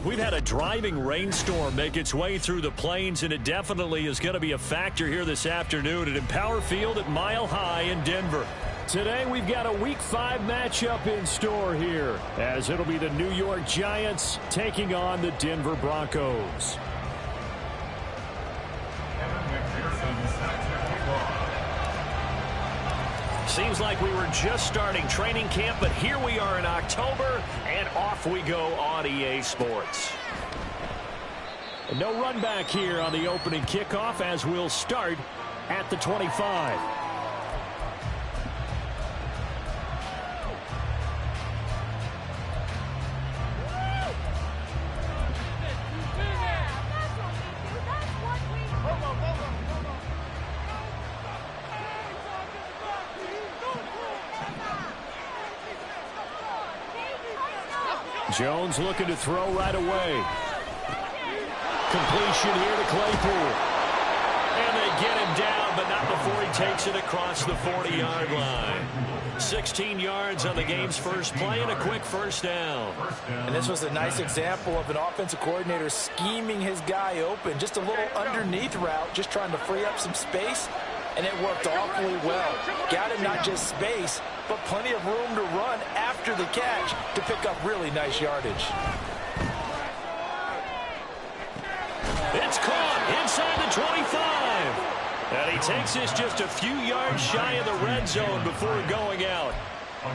We've had a driving rainstorm make its way through the plains, and it definitely is going to be a factor here this afternoon at Empower Field at Mile High in Denver. Today we've got a Week 5 matchup in store here, as it'll be the New York Giants taking on the Denver Broncos. Seems like we were just starting training camp, but here we are in October, and off we go on EA Sports. And no run back here on the opening kickoff, as we'll start at the 25. Jones looking to throw right away. Completion here to Claypool. And they get him down, but not before he takes it across the 40-yard line. 16 yards on the game's first play and a quick first down. And this was a nice example of an offensive coordinator scheming his guy open. Just a little underneath route, just trying to free up some space, and it worked awfully well. Got him not just space, but plenty of room to run after the catch to pick up really nice yardage. It's caught inside the 25. And he takes this just a few yards shy of the red zone before going out.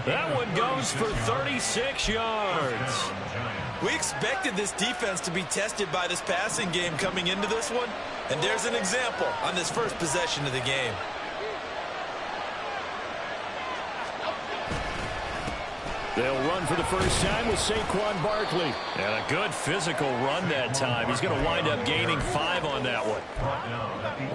That one goes for 36 yards. We expected this defense to be tested by this passing game coming into this one, and there's an example on this first possession of the game. They'll run for the first time with Saquon Barkley. And a good physical run that time. He's going to wind up gaining 5 on that one.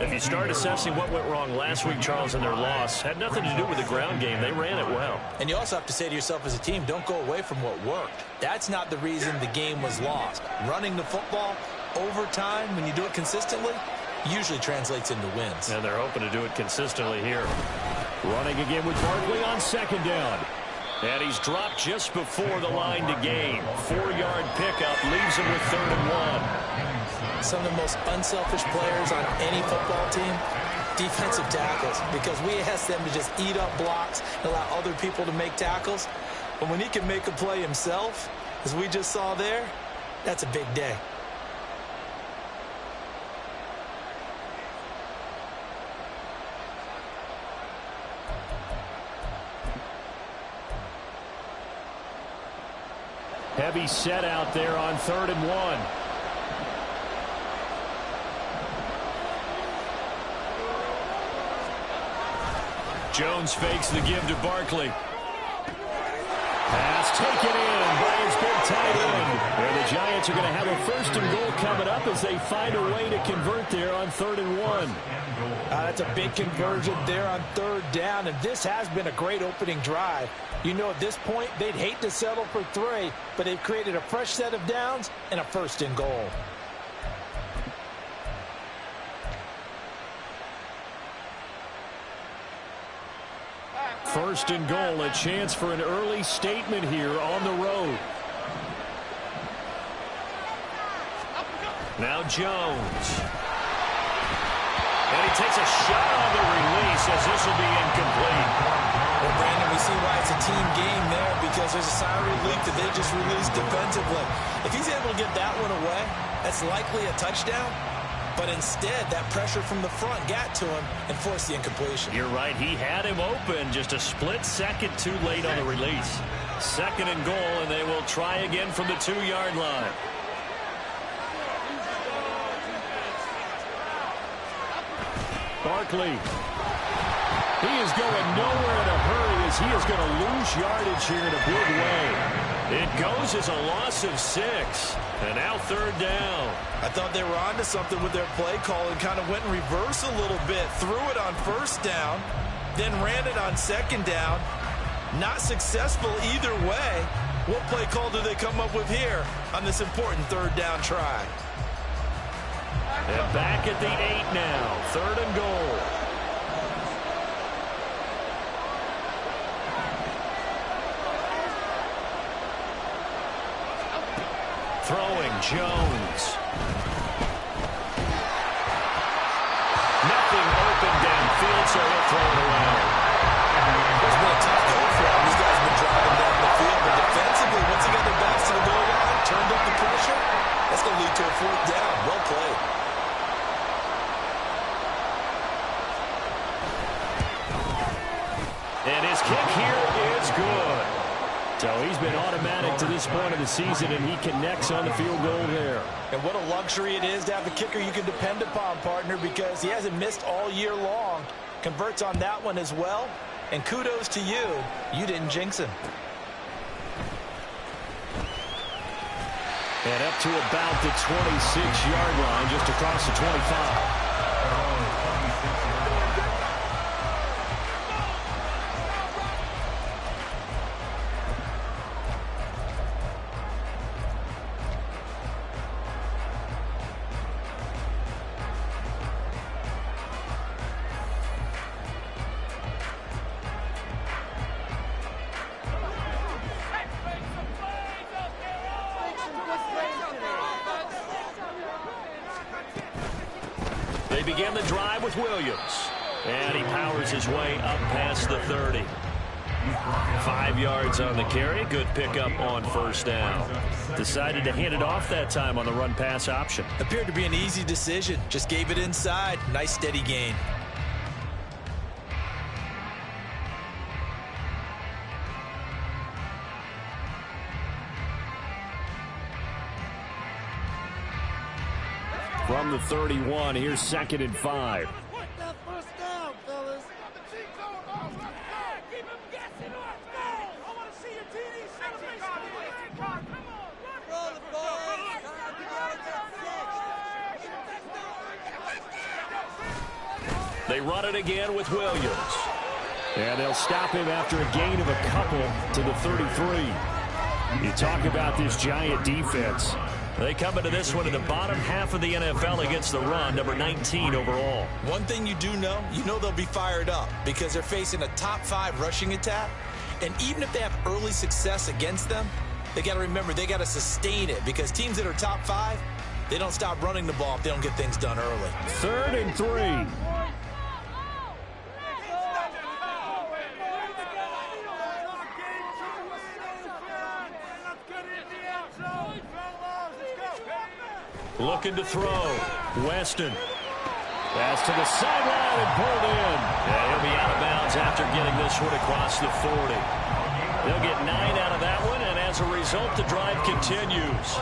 If you start assessing what went wrong last week, Charles, in their loss, had nothing to do with the ground game. They ran it well. And you also have to say to yourself as a team, don't go away from what worked. That's not the reason the game was lost. Running the football over time, when you do it consistently, usually translates into wins. And they're hoping to do it consistently here. Running again with Barkley on second down. And he's dropped just before the line to gain. 4-yard pickup leaves him with 3rd and 1. Some of the most unselfish players on any football team, defensive tackles, because we ask them to just eat up blocks and allow other people to make tackles. But when he can make a play himself, as we just saw there, that's a big day. Heavy set out there on 3rd and 1. Jones fakes the give to Barkley. Pass taken in by his big tight end. And the Giants are going to have a 1st and goal coming up as they find a way to convert there on 3rd and 1. That's a big conversion there on 3rd down, and this has been a great opening drive. You know, at this point, they'd hate to settle for 3, but they've created a fresh set of downs and a 1st and goal. First and goal, a chance for an early statement here on the road. Now Jones. And he takes a shot on the release as this will be incomplete. Well, Brandon, we see why it's a team game there, because there's a sigh of relief that they just released defensively. If he's able to get that one away, that's likely a touchdown. But instead, that pressure from the front got to him and forced the incompletion. You're right. He had him open just a split second too late on the release. 2nd and goal, and they will try again from the 2-yard line. Barkley. He is going nowhere in a hurry as he is going to lose yardage here in a big way. It goes as a loss of 6. And now 3rd down. I thought they were onto something with their play call and kind of went in reverse a little bit. Threw it on 1st down, then ran it on 2nd down. Not successful either way. What play call do they come up with here on this important 3rd down try? And back at the 8 now. 3rd and goal. Throwing. Jones. Nothing open downfield, so he'll throw it away. It's been a tough go for him. These guys have been driving down the field, but defensively, once he got their backs to the goal line, turned up the pressure, that's going to lead to a 4th down. Well played. And his kick here is good. So he's been automatic to this point of the season, and he connects on the field goal there. And what a luxury it is to have a kicker you can depend upon, partner, because he hasn't missed all year long. Converts on that one as well. And kudos to you. You didn't jinx him. And up to about the 26-yard line, just across the 25. They begin the drive with Williams. And he powers his way up past the 30. 5 yards on the carry. Good pickup on 1st down. Decided to hand it off that time on the run-pass option. Appeared to be an easy decision. Just gave it inside. Nice steady gain. From the 31, here's 2nd and 5. They run it again with Williams. And they'll stop him after a gain of a couple to the 33. You talk about this giant defense. They come into this one in the bottom half of the NFL against the run, number 19 overall. One thing you do know, they'll be fired up because they're facing a top 5 rushing attack. And even if they have early success against them, they got to remember they got to sustain it because teams that are top 5, they don't stop running the ball if they don't get things done early. 3rd and 3. Looking to throw. Weston. Pass to the sideline and pulled in. And he'll be out of bounds after getting this one across the 40. They'll get 9 out of that one, and as a result, the drive continues.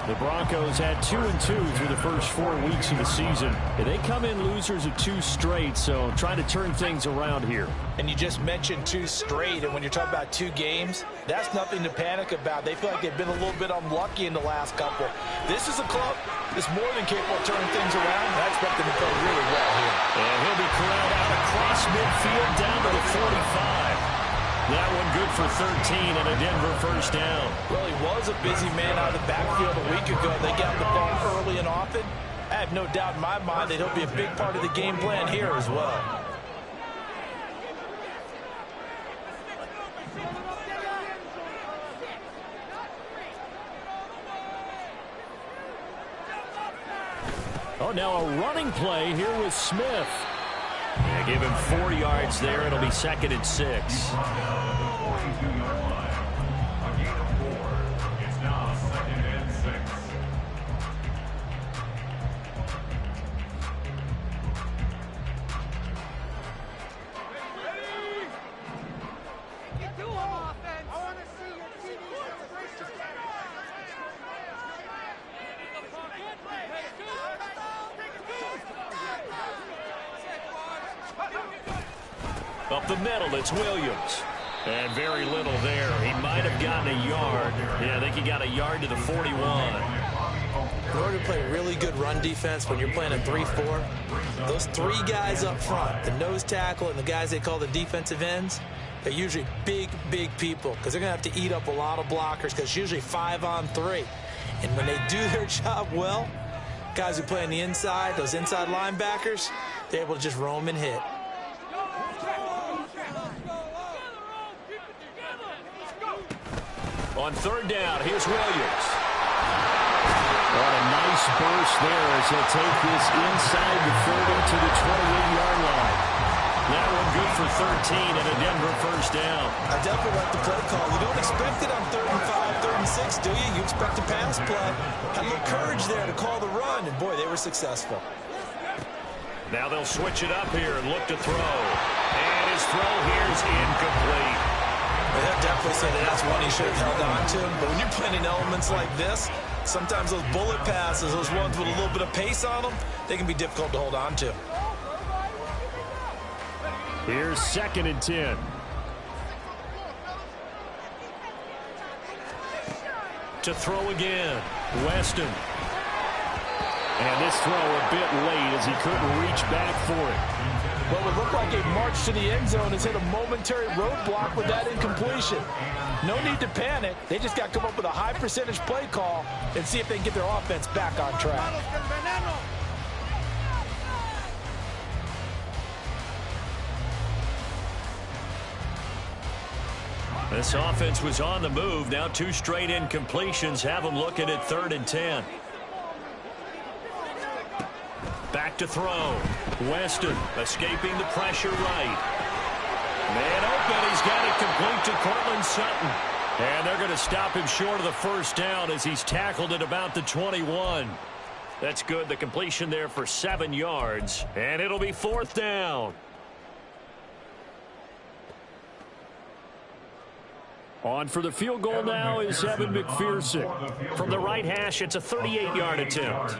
The Broncos had 2-2 through the first 4 weeks of the season. And they come in losers of 2 straight, so trying to turn things around here. And you just mentioned 2 straight, and when you're talking about 2 games, that's nothing to panic about. They feel like they've been a little bit unlucky in the last couple. This is a club that's more than capable of turning things around, and I expect them to play really well here. And he'll be corralled out across midfield down to the 45. That one good for 13 and a Denver 1st down. Well, he was a busy man out of the backfield a week ago. They got the ball early and often. I have no doubt in my mind that he'll be a big part of the game plan here as well. Oh, now a running play here with Smith. Yeah, give him 4 yards there. It'll be 2nd and 6. Up the middle, it's Williams. And very little there. He might have gotten a yard. Yeah, I think he got a yard to the 41. In order to play really good run defense when you're playing a 3-4, those 3 guys up front, the nose tackle and the guys they call the defensive ends, they're usually big, big people because they're going to have to eat up a lot of blockers because it's usually 5-on-3. And when they do their job well, guys who play on the inside, those inside linebackers, they're able to just roam and hit. On 3rd down, here's Williams. On a nice burst there as he'll take this inside the 30 to the 28-yard line. That one good for 13 and a Denver first down. I definitely like the play call. You don't expect it on 3rd and 5, 3rd and 6, do you? You expect a pass play. Had a little courage there to call the run, and boy, they were successful. Now they'll switch it up here and look to throw. And his throw here is incomplete. They'll definitely say that that's one he should have held on to. But when you're playing in elements like this, sometimes those bullet passes, those ones with a little bit of pace on them, they can be difficult to hold on to. Here's 2nd and 10. To throw again, Weston. And this throw a bit late as he couldn't reach back for it. What would look like a march to the end zone has hit a momentary roadblock with that incompletion. No need to panic. They just got to come up with a high percentage play call and see if they can get their offense back on track. This offense was on the move. Now 2 straight incompletions have them looking at 3rd and 10. Back to throw. Weston escaping the pressure right. Man open. He's got it complete to Cortland Sutton. And they're going to stop him short of the first down as he's tackled at about the 21. That's good. The completion there for 7 yards. And it'll be 4th down. On for the field goal now is Evan McPherson. From the right hash, it's a 38-yard attempt.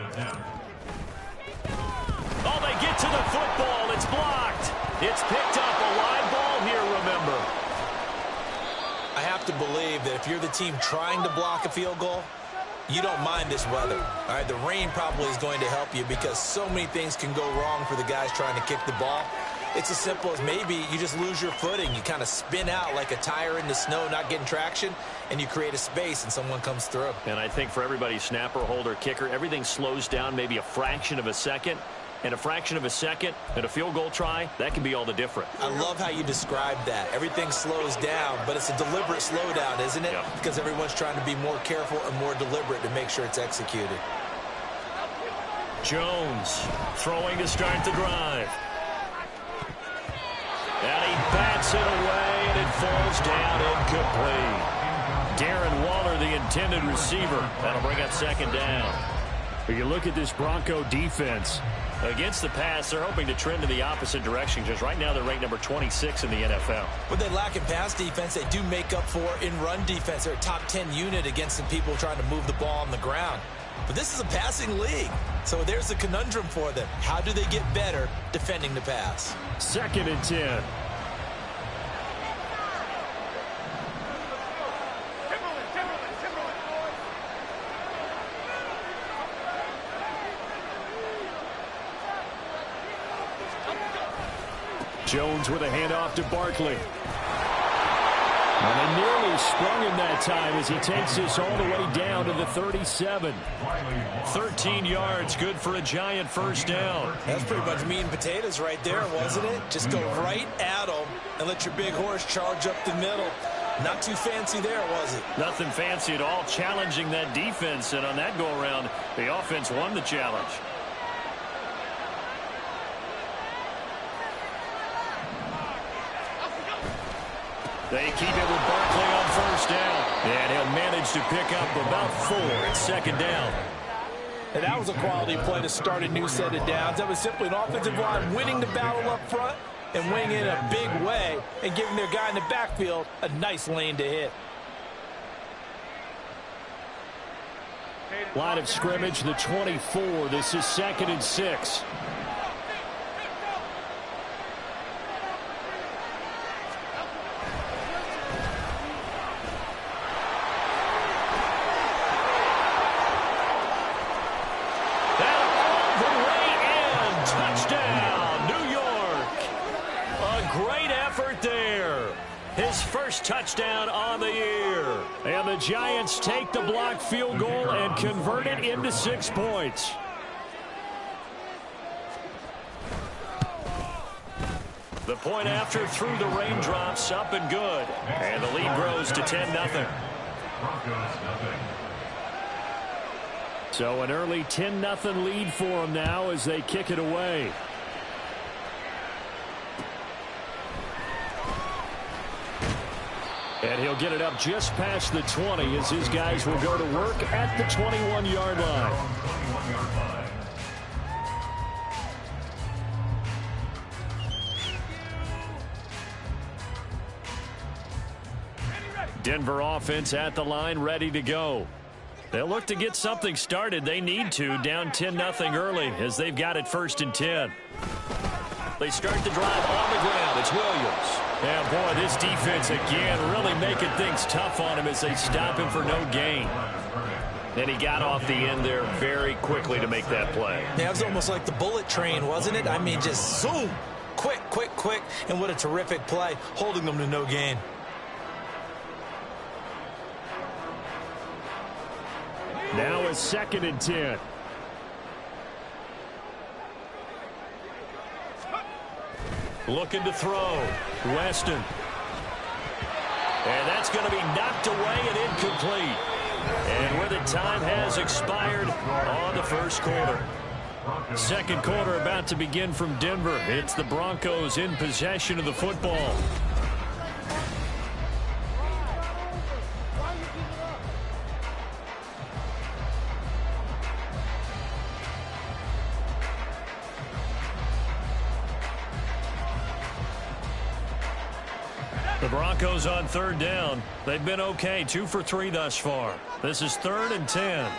Oh, they get to the football. It's blocked. It's picked up. A live ball here, remember. I have to believe that if you're the team trying to block a field goal, you don't mind this weather. All right, the rain probably is going to help you because so many things can go wrong for the guys trying to kick the ball. It's as simple as maybe you just lose your footing. You kind of spin out like a tire in the snow, not getting traction, and you create a space and someone comes through. And I think for everybody, snapper, holder, kicker, everything slows down maybe a fraction of a second. And a fraction of a second and a field goal try, that can be all the different. I love how you described that. Everything slows down, but it's a deliberate slowdown, isn't it? Yep. Because everyone's trying to be more careful and more deliberate to make sure it's executed. Jones throwing to start the drive. And he bats it away, and it falls down incomplete. Darren Waller, the intended receiver. That'll bring up 2nd down. But you look at this Bronco defense. Against the pass, they're hoping to trend in the opposite direction because right now they're ranked number 26 in the NFL. What they lack in pass defense, they do make up for in run defense. They're a top 10 unit against some people trying to move the ball on the ground. But this is a passing league, so there's a conundrum for them. How do they get better defending the pass? 2nd and 10. Jones with a handoff to Barkley. And they nearly sprung him that time as he takes this all the way down to the 37. 13 yards, good for a giant first down. That's pretty much meat and potatoes right there, wasn't it? Just go right at them and let your big horse charge up the middle. Not too fancy there, was it? Nothing fancy at all, challenging that defense. And on that go-around, the offense won the challenge. They keep it with Barkley on first down. And he'll manage to pick up about 4 at 2nd down. And that was a quality play to start a new set of downs. That was simply an offensive line winning the battle up front and winning in a big way and giving their guy in the backfield a nice lane to hit. Line of scrimmage, the 24. This is 2nd and 6. First touchdown on the year. And the Giants take the blocked field goal and convert it into 6 points. The point after through the raindrops, up and good. And the lead grows to 10-0. So an early 10-0 lead for them now as they kick it away. And he'll get it up just past the 20 as his guys will go to work at the 21-yard line. Denver offense at the line, ready to go. They'll look to get something started. They need to, down 10-0 early as they've got it 1st and 10. They start the drive on the ground. It's Williams. And, boy, this defense again really making things tough on him as they stop him for no gain. And he got off the end there very quickly to make that play. Yeah, it was almost like the bullet train, wasn't it? I mean, just zoom. Quick, quick, quick. And what a terrific play, holding them to no gain. Now a 2nd and 10. Looking to throw. Weston. And that's going to be knocked away and incomplete. And where the time has expired on the 1st quarter. 2nd quarter about to begin from Denver. It's the Broncos in possession of the football. The Broncos on 3rd down. They've been okay, 2 for 3 thus far. This is 3rd and 10.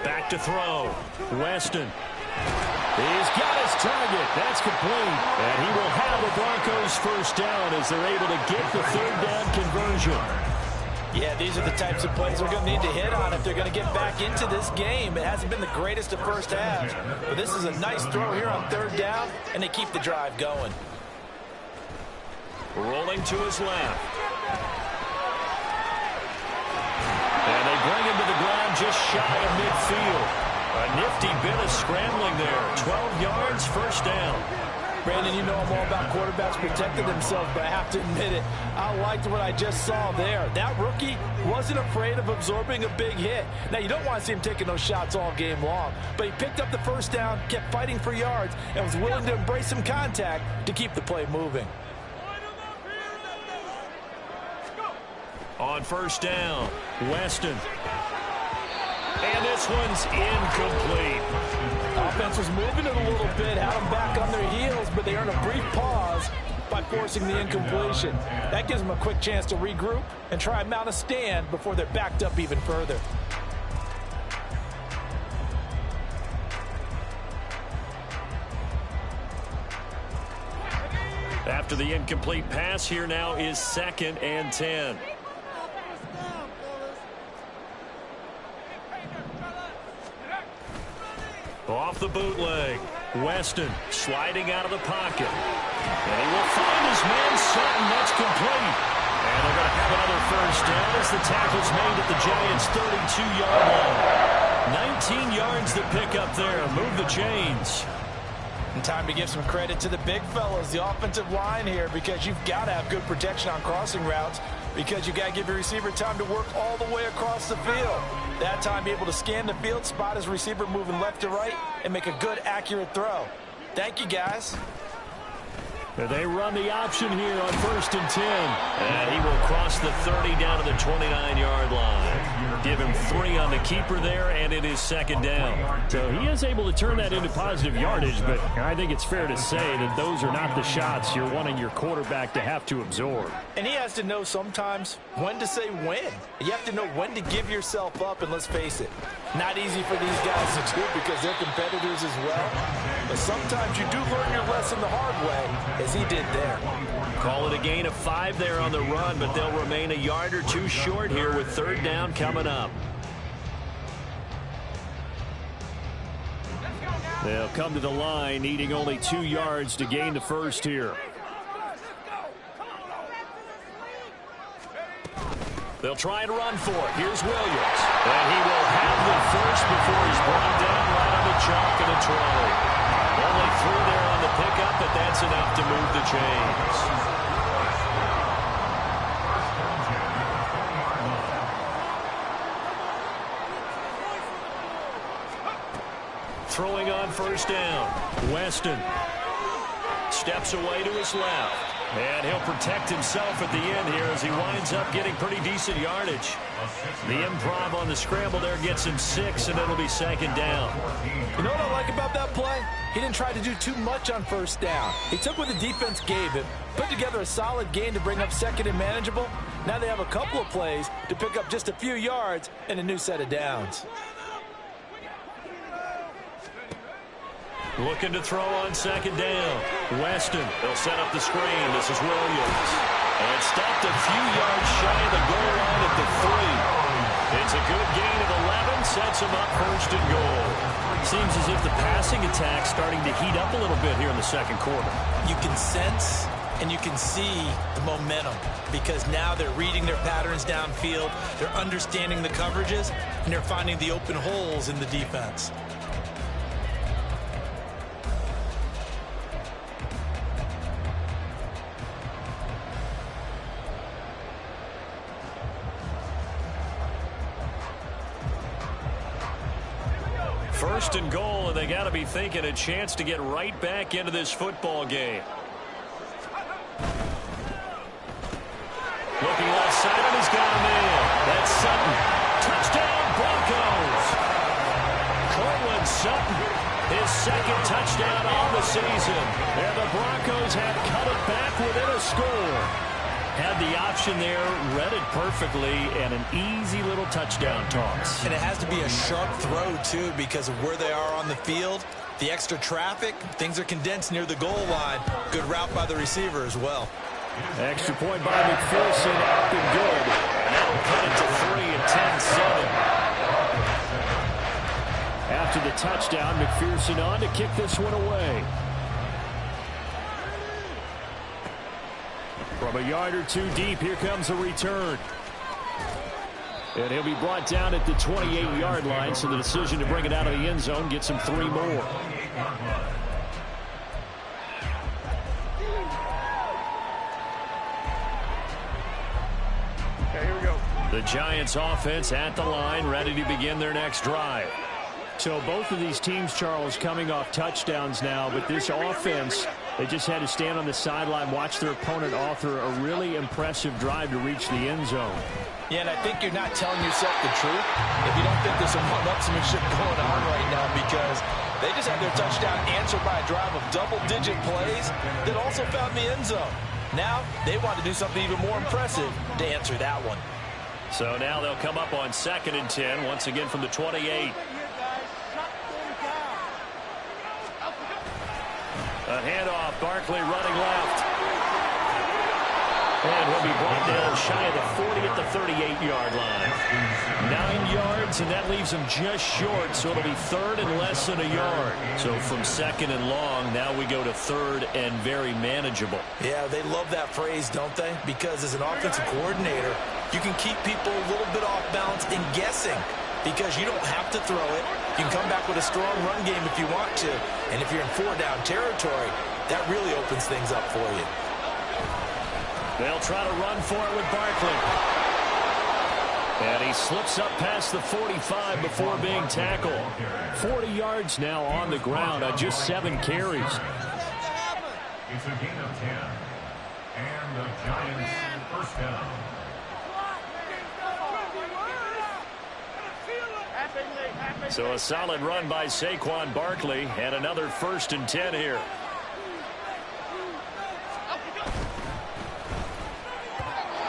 Back to throw. Weston. He's got his target. That's complete. And he will have the Broncos 1st down as they're able to get the 3rd down conversion. Yeah, these are the types of plays they're going to need to hit on if they're going to get back into this game. It hasn't been the greatest of first halves, but this is a nice throw here on 3rd down, and they keep the drive going. Rolling to his left. And they bring him to the ground just shy of midfield. A nifty bit of scrambling there. 12 yards, 1st down. Brandon, you know I'm all about quarterbacks protecting themselves, but I have to admit it. I liked what I just saw there. That rookie wasn't afraid of absorbing a big hit. Now, you don't want to see him taking those shots all game long, but he picked up the 1st down, kept fighting for yards, and was willing to embrace some contact to keep the play moving. On 1st down, Weston. And this one's incomplete. Offense was moving it a little bit, had them back on their heels, but they earned a brief pause by forcing the incompletion. That gives them a quick chance to regroup and try and mount a stand before they're backed up even further. After the incomplete pass, here now is 2nd and 10. Off the bootleg. Weston sliding out of the pocket. And he will find his man Sutton. That's complete. And they're going to have another 1st down as the tackle's made at the Giants' 32-yard line. 19 yards to pick up there. Move the chains. And time to give some credit to the big fellas, the offensive line here, because you've got to have good protection on crossing routes, because you've got to give your receiver time to work all the way across the field. That time, be able to scan the field, spot his receiver moving left to right, and make a good, accurate throw. Thank you, guys. They run the option here on 1st and 10. And he will cross the 30 down to the 29-yard line. Give him 3 on the keeper there, and it is 2nd down. So he is able to turn that into positive yardage, but I think it's fair to say that those are not the shots you're wanting your quarterback to have to absorb. And he has to know sometimes when to say when. You have to know when to give yourself up, and let's face it, not easy for these guys to do because they're competitors as well. But sometimes you do learn your lesson the hard way, as he did there. Call it a gain of 5 there on the run, but they'll remain a yard or 2 short here with 3rd down coming up. They'll come to the line, needing only 2 yards to gain the 1st here. They'll try and run for it. Here's Williams. And he will have the 1st before he's brought down right on the chalk of the try. Only 3 there on the pickup, but that's enough to move the chains. throwing on first down. Weston steps away to his left. And he'll protect himself at the end here as he winds up getting pretty decent yardage. The improv on the scramble there gets him 6, and it'll be second down. You know what I like about that play? He didn't try to do too much on first down. He took what the defense gave him, put together a solid gain to bring up second and manageable. Now they have a couple of plays to pick up just a few yards and a new set of downs. Looking to throw on second down. Weston, they'll set up the screen. This is Williams. And stopped a few yards shy of the goal line at the 3. It's a good gain of 11. Sets him up first and goal. Seems as if the passing attack's starting to heat up a little bit here in the second quarter. You can sense and you can see the momentum because now they're reading their patterns downfield. They're understanding the coverages, and they're finding the open holes in the defense. First and goal, and they got to be thinking a chance to get right back into this football game. Looking left side, and he's got a man. That's Sutton. Touchdown, Broncos. Cortland Sutton, his second touchdown on the season. And the Broncos have cut it back within a score. Had the option there, read it perfectly, and an easy little touchdown toss. And it has to be a sharp throw, too, because of where they are on the field. The extra traffic, things are condensed near the goal line. Good route by the receiver as well. Extra point by McPherson, up and good. That'll cut it to 3 and 10-7. After the touchdown, McPherson on to kick this one away. From a yard or two deep, here comes a return. And he'll be brought down at the 28-yard line, so the decision to bring it out of the end zone gets him 3 more. Okay, here we go. The Giants offense at the line, ready to begin their next drive. So both of these teams, Charles, coming off touchdowns now, but this offense, they just had to stand on the sideline, watch their opponent author a really impressive drive to reach the end zone. Yeah, and I think you're not telling yourself the truth if you don't think there's some one-upsmanship going on right now, because they just had their touchdown answered by a drive of double-digit plays that also found the end zone. Now they want to do something even more impressive to answer that one. So now they'll come up on 2nd and 10, once again from the 28. A handoff, Barkley running left. And he'll be brought down shy of the 40 at the 38-yard line. 9 yards, and that leaves him just short, so it'll be 3rd and less than a yard. So from 2nd and long, now we go to 3rd and very manageable. Yeah, they love that phrase, don't they? Because as an offensive coordinator, you can keep people a little bit off balance and guessing, because you don't have to throw it. You can come back with a strong run game if you want to. And if you're in 4-down territory, that really opens things up for you. They'll try to run for it with Barkley. And he slips up past the 45 before being tackled. 40 yards now on the ground on just 7 carries. It's a gain of 10. And the Giants first down. So a solid run by Saquon Barkley, and another 1st and 10 here.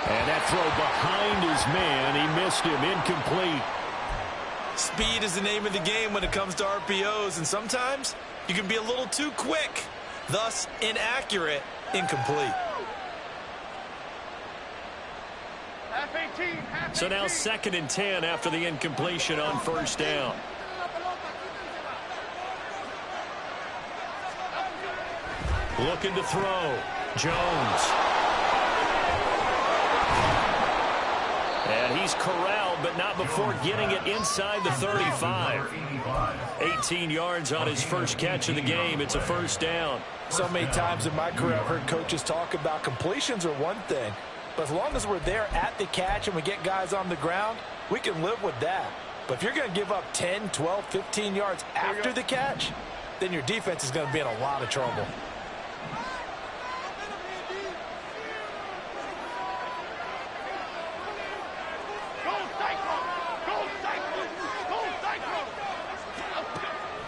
And that throw behind his man, he missed him, incomplete. Speed is the name of the game when it comes to RPOs, and sometimes you can be a little too quick, thus inaccurate, incomplete. So now 2nd and 10 after the incompletion on 1st down. Looking to throw. Jones. And he's corralled, but not before getting it inside the 35. 18 yards on his first catch of the game. It's a 1st down. So many times in my career, I've heard coaches talk about completions are one thing, but as long as we're there at the catch and we get guys on the ground, we can live with that. But if you're going to give up 10, 12, 15 yards after the catch, then your defense is going to be in a lot of trouble.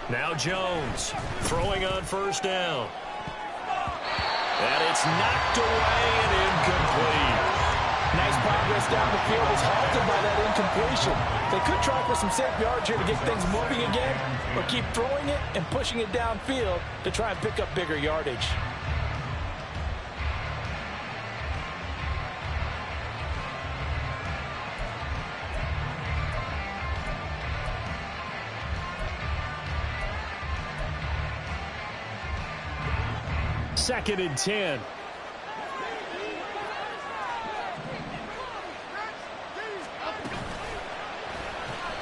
Now Jones throwing on first down. And it's knocked away and incomplete. Nice progress down the field was halted by that incompletion. They could try for some safe yards here to get things moving again, or keep throwing it and pushing it downfield to try and pick up bigger yardage. Second and 10.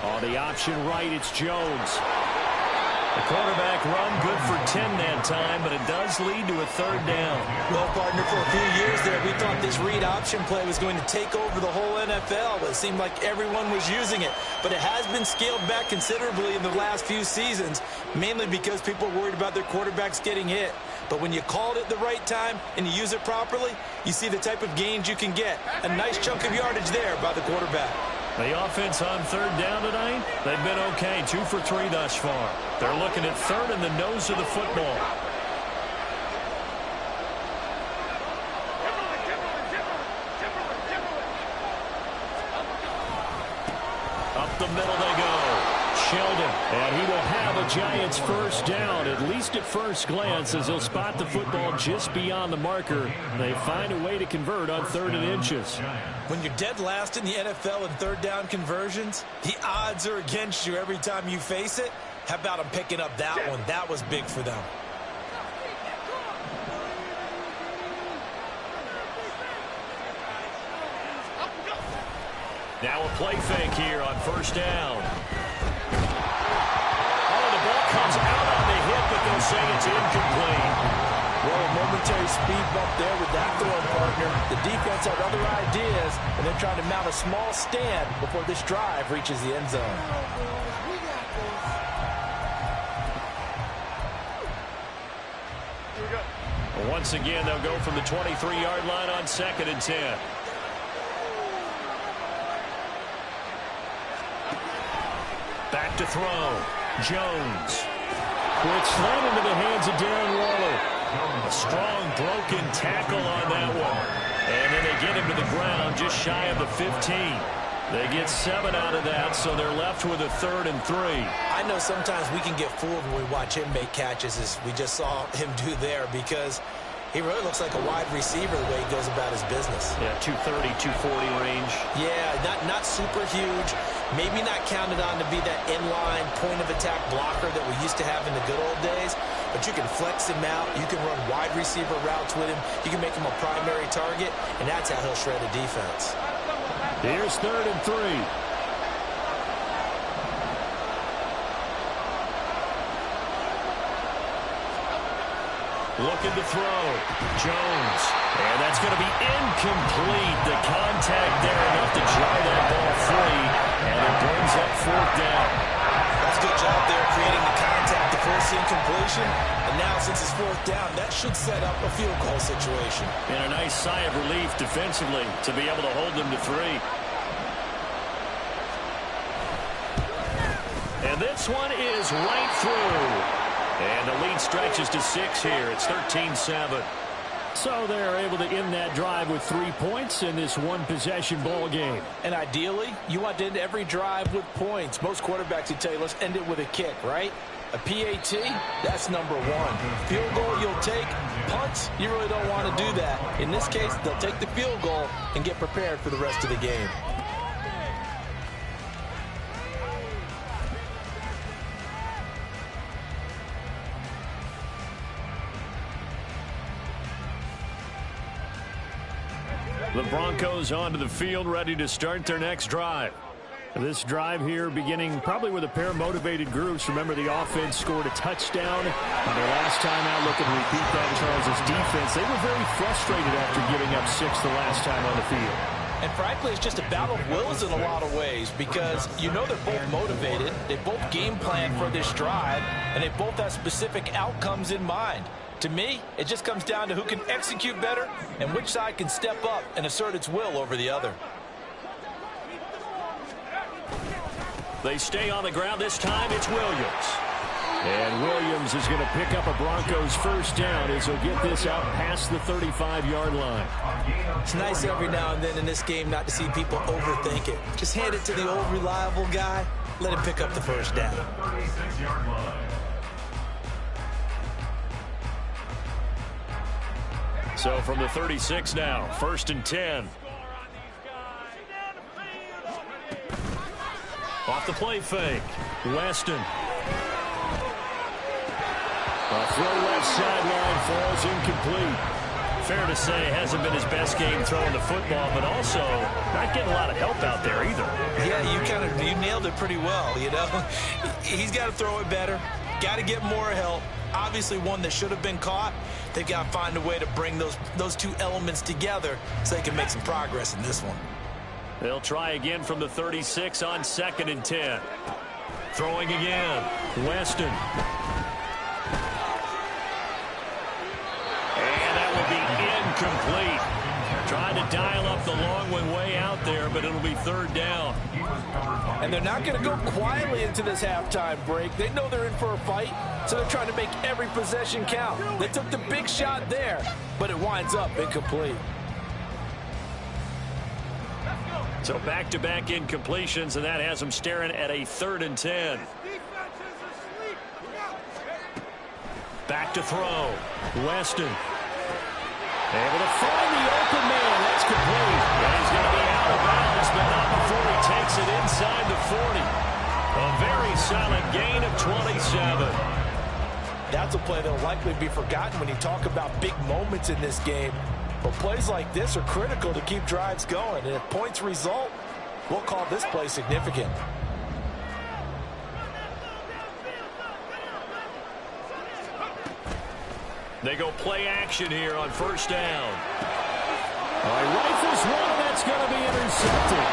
On the option right, it's Jones. The quarterback run good for 10 that time, but it does lead to a third down. Well, partner, for a few years there, we thought this read option play was going to take over the whole NFL. It seemed like everyone was using it, but it has been scaled back considerably in the last few seasons, mainly because people are worried about their quarterbacks getting hit. But when you call it at the right time and you use it properly, you see the type of gains you can get. A nice chunk of yardage there by the quarterback. The offense on third down tonight, they've been okay, 2 for 3 thus far. They're looking at third in the nose of the football. Up the middle they go. Sheldon, and he will have a Giants first down, at least at first glance, as he'll spot the football just beyond the marker. They find a way to convert on 3rd and inches. When you're dead last in the NFL in third down conversions, the odds are against you every time you face it. How about them picking up that one? That was big for them. Now a play fake here on first down. Oh, the ball comes out on the hit, but they'll say it's incomplete. Well, a momentary speed bump there with that throwing partner. The defense had other ideas, and they're trying to mount a small stand before this drive reaches the end zone. Once again, they'll go from the 23-yard line on 2nd and 10. Back to throw. Jones. Quick slam into the hands of Darren Waller. A strong broken tackle on that one. And then they get him to the ground just shy of the 15. They get 7 out of that, so they're left with a 3rd and 3. I know sometimes we can get fooled when we watch him make catches, as we just saw him do there, because he really looks like a wide receiver the way he goes about his business. Yeah, 230, 240 range. Yeah, not super huge. Maybe not counted on to be that inline point-of-attack blocker that we used to have in the good old days. But you can flex him out. You can run wide receiver routes with him. You can make him a primary target, and that's how he'll shred a defense. Here's 3rd and 3. Looking to throw. Jones. And that's going to be incomplete. The contact there enough to jar that ball free. And it brings up 4th down. That's a good job there creating the contact to force the incompletion. And now since it's 4th down, that should set up a field goal situation. And a nice sigh of relief defensively to be able to hold them to 3. And this one is right through. And the lead stretches to 6 here. It's 13-7. So they're able to end that drive with 3 points in this one-possession ball game. And ideally, you want to end every drive with points. Most quarterbacks will tell you, let's end it with a kick, right? A PAT, that's number 1. Field goal you'll take. Punts, you really don't want to do that. In this case, they'll take the field goal and get prepared for the rest of the game. The Broncos onto the field, ready to start their next drive. This drive here beginning probably with a pair of motivated groups. Remember, the offense scored a touchdown on their last time out. Looking to repeat that, Charles' defense. They were very frustrated after giving up 6 the last time on the field. And frankly, it's just a battle of wills in a lot of ways because you know they're both motivated, they both game plan for this drive, and they both have specific outcomes in mind. To me, it just comes down to who can execute better and which side can step up and assert its will over the other. They stay on the ground. This time it's Williams. And Williams is going to pick up a Broncos first down as he'll get this out past the 35-yard line. It's nice every now and then in this game not to see people overthink it. Just hand it to the old reliable guy. Let him pick up the first down. 36-yard line. So from the 36 now, 1st and 10. Off the play fake, Weston. A throw left sideline falls incomplete. Fair to say, hasn't been his best game throwing the football, but also not getting a lot of help out there either. Yeah, you nailed it pretty well, you know. He's got to throw it better, got to get more help. Obviously one that should have been caught. They've got to find a way to bring those two elements together so they can make some progress in this one. They'll try again from the 36 on 2nd and 10. Throwing again, Weston. And that will be incomplete. Trying to dial up the long one way out there, but it'll be 3rd down. And they're not going to go quietly into this halftime break. They know they're in for a fight, so they're trying to make every possession count. They took the big shot there, but it winds up incomplete. So back-to-back incompletions, and that has them staring at a 3rd and 10. Back to throw. Weston. Able to find the open man. That's complete. And he's going to be out of bounds, but not before he takes it inside the 40. A very solid gain of 27. That's a play that will likely be forgotten when you talk about big moments in this game. But plays like this are critical to keep drives going. And if points result, we'll call this play significant. They go play action here on 1st down. Rifles one, and that's going to be intercepted.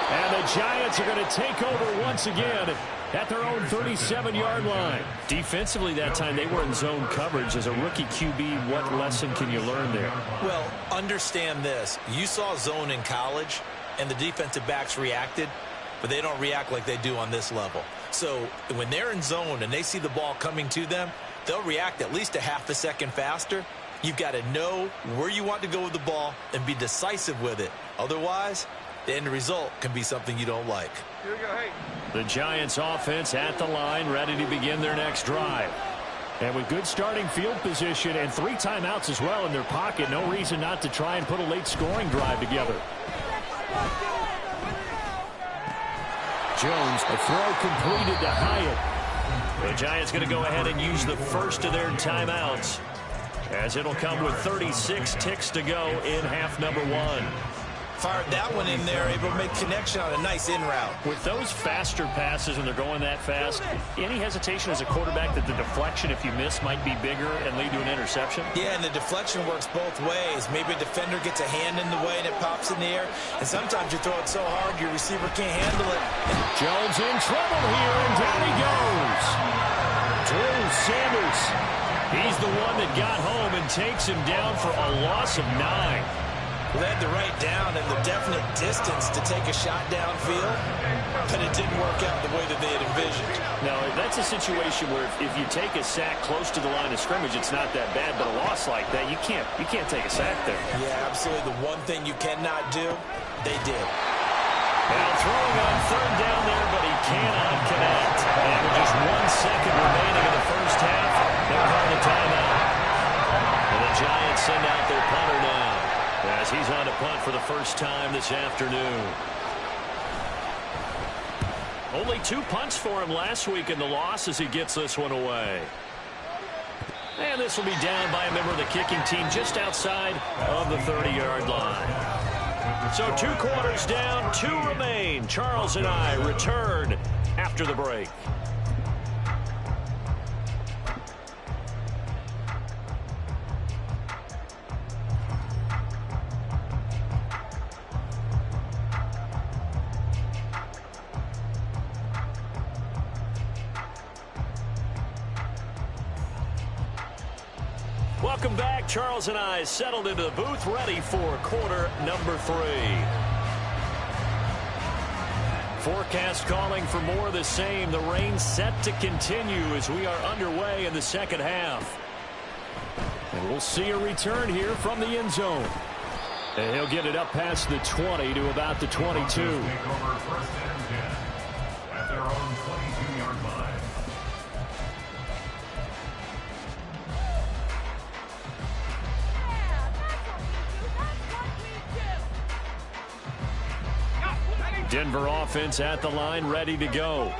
And the Giants are going to take over once again at their own 37-yard line. Defensively that time, they were in zone coverage. As a rookie QB, what lesson can you learn there? Well, understand this. You saw zone in college, and the defensive backs reacted, but they don't react like they do on this level. So when they're in zone and they see the ball coming to them, they'll react at least a half a second faster. You've got to know where you want to go with the ball and be decisive with it. Otherwise, the end result can be something you don't like. Here we go, hey. The Giants offense at the line, ready to begin their next drive. And with good starting field position and 3 timeouts as well in their pocket, no reason not to try and put a late scoring drive together. Jones, a throw completed to Hyatt. The Giants going to go ahead and use the first of their timeouts, as it'll come with 36 ticks to go in half number 1. Fired that one in there, able to make connection on a nice in route. With those faster passes and they're going that fast, any hesitation as a quarterback that the deflection, if you miss, might be bigger and lead to an interception? Yeah, and the deflection works both ways. Maybe a defender gets a hand in the way and it pops in the air, and sometimes you throw it so hard your receiver can't handle it. Jones in trouble here, and down he goes. Drew Sanders. He's the one that got home and takes him down for a loss of 9. They had the right down and the definite distance to take a shot downfield, but it didn't work out the way that they had envisioned. Now, that's a situation where if you take a sack close to the line of scrimmage, it's not that bad, but a loss like that, you can't take a sack there. Yeah, absolutely. The one thing you cannot do, they did. Now throwing on 3rd down there, but he cannot connect. And with just 1 second remaining in the first half, they'll call the timeout. And the Giants send out their punter now, as he's on to punt for the first time this afternoon. Only 2 punts for him last week in the loss as he gets this one away. And this will be down by a member of the kicking team just outside of the 30-yard line. So 2 quarters down, 2 remain. Charles and I return after the break. Welcome back. Charles and I settled into the booth, ready for quarter number 3. Forecast calling for more of the same. The rain set to continue as we are underway in the second half. And we'll see a return here from the end zone. And he'll get it up past the 20 to about the 22. Take over first and 10 at their own 22-yard line. Denver offense at the line, ready to go.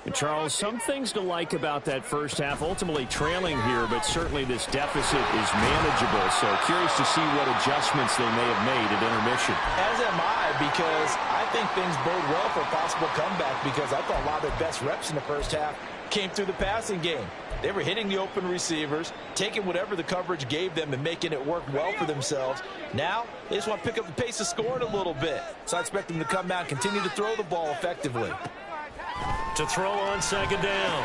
And Charles, some things to like about that first half. Ultimately trailing here, but certainly this deficit is manageable. So curious to see what adjustments they may have made at intermission. As am I, because I think things bode well for a possible comeback, because I thought a lot of their best reps in the first half came through the passing game. They were hitting the open receivers, taking whatever the coverage gave them and making it work well for themselves. Now, they just want to pick up the pace of scoring a little bit. So I expect them to come out and continue to throw the ball effectively. To throw on second down.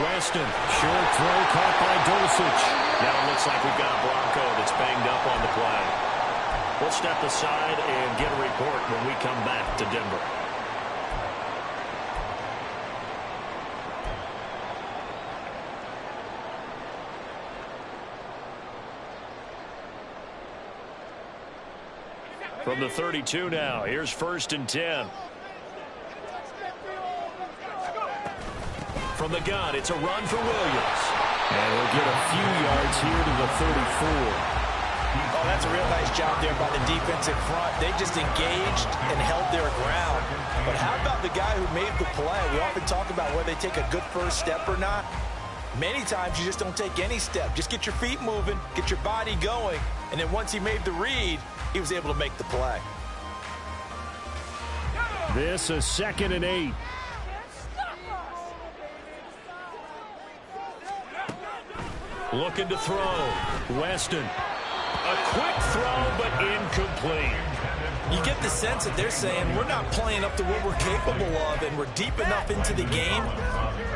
Weston, short throw caught by Dulcich. Now it looks like we've got a Bronco that's banged up on the play. We'll step aside and get a report when we come back to Denver. From the 32 now, here's first and 10. From the gun, it's a run for Williams. And he'll get a few yards here to the 34. Oh, that's a real nice job there by the defensive front. They just engaged and held their ground. But how about the guy who made the play? We often talk about whether they take a good first step or not. Many times you just don't take any step. Just get your feet moving, get your body going, and then once he made the read, he was able to make the play. This is 2nd and 8. Looking to throw. Weston. A quick throw, but incomplete. You get the sense that they're saying we're not playing up to what we're capable of, and we're deep enough into the game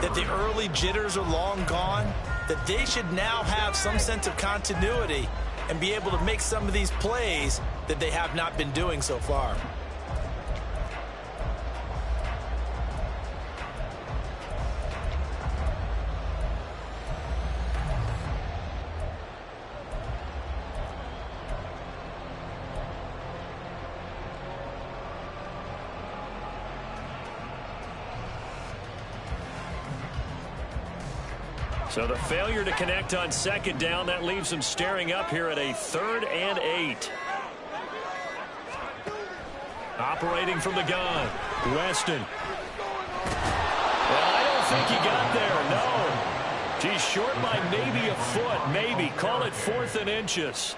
that the early jitters are long gone, that they should now have some sense of continuity and be able to make some of these plays that they have not been doing so far. So the failure to connect on second down, that leaves them staring up here at a 3rd and 8. Operating from the gun, Weston. Well, I don't think he got there, no. He's short by maybe a foot, maybe. Call it 4th and inches.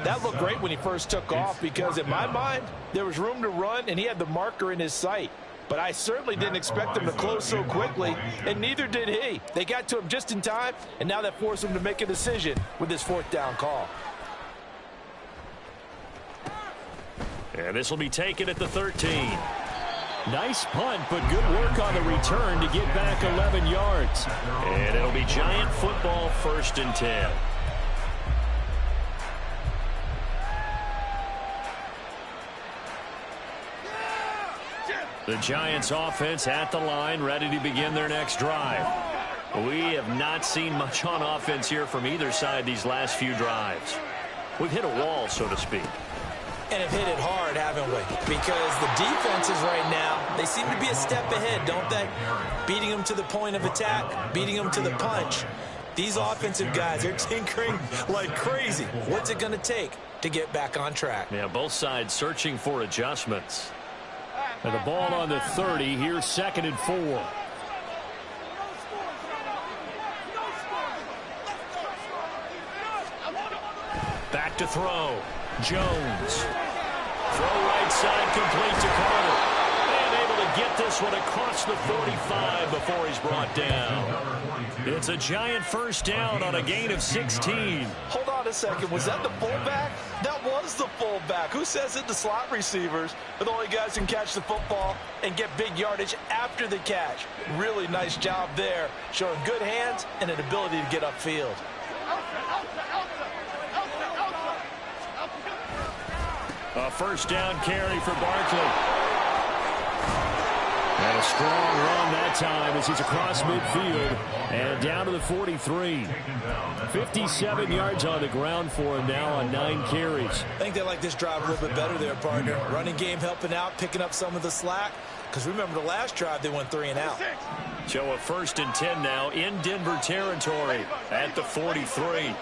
That looked great when he first took off, because in my mind, there was room to run, and he had the marker in his sight. But I certainly didn't expect him to close so quickly, and neither did he. They got to him just in time, and now that forced him to make a decision with his 4th down call. And this will be taken at the 13. Nice punt, but good work on the return to get back 11 yards. And it'll be Giant football, 1st and 10. The Giants offense at the line, ready to begin their next drive. We have not seen much on offense here from either side these last few drives. We've hit a wall, so to speak. And have hit it hard, haven't we? Because the defenses right now, they seem to be a step ahead, don't they? Beating them to the point of attack, beating them to the punch. These offensive guys are tinkering like crazy. What's it going to take to get back on track? Yeah, both sides searching for adjustments. And the ball on the 30, here's 2nd and 4. Back to throw. Jones. Throw right side, complete to Carter. And able to get this one across the 45 before he's brought down. It's a Giant 1st down on a gain of 16. Hold on a second. Was that the fullback? That was the fullback. Who says it? The slot receivers are the only guys who can catch the football and get big yardage after the catch. Really nice job there, showing good hands and an ability to get upfield. A first down carry for Barkley. And a strong run that time as he's across midfield and down to the 43. 57 yards on the ground for him now on 9 carries. I think they like this drive a little bit better there, partner. Running game helping out, picking up some of the slack. Because remember the last drive, they went 3 and out. So a 1st and 10 now in Denver territory at the 43.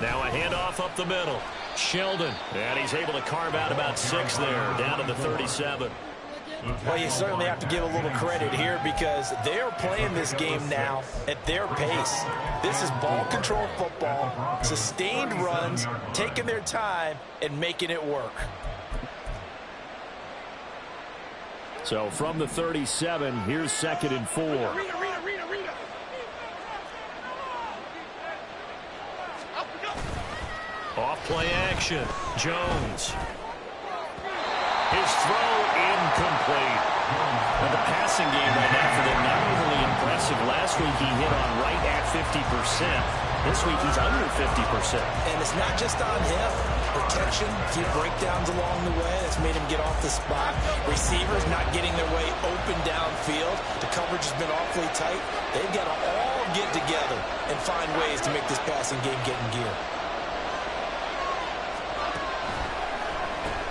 Now a handoff up the middle. Sheldon, and he's able to carve out about 6 there, down to the 37. Well, you certainly have to give a little credit here because they are playing this game now at their pace. This is ball control football, sustained runs, taking their time and making it work. So from the 37, here's 2nd and 4. Off play action. Jones. His throw incomplete. Now the passing game right now for them not overly impressive. Last week he hit on right at 50%. This week he's under 50%. And it's not just on him. Protection, few breakdowns along the way. That's made him get off the spot. Receivers not getting their way open downfield. The coverage has been awfully tight. They've got to all get together and find ways to make this passing game get in gear.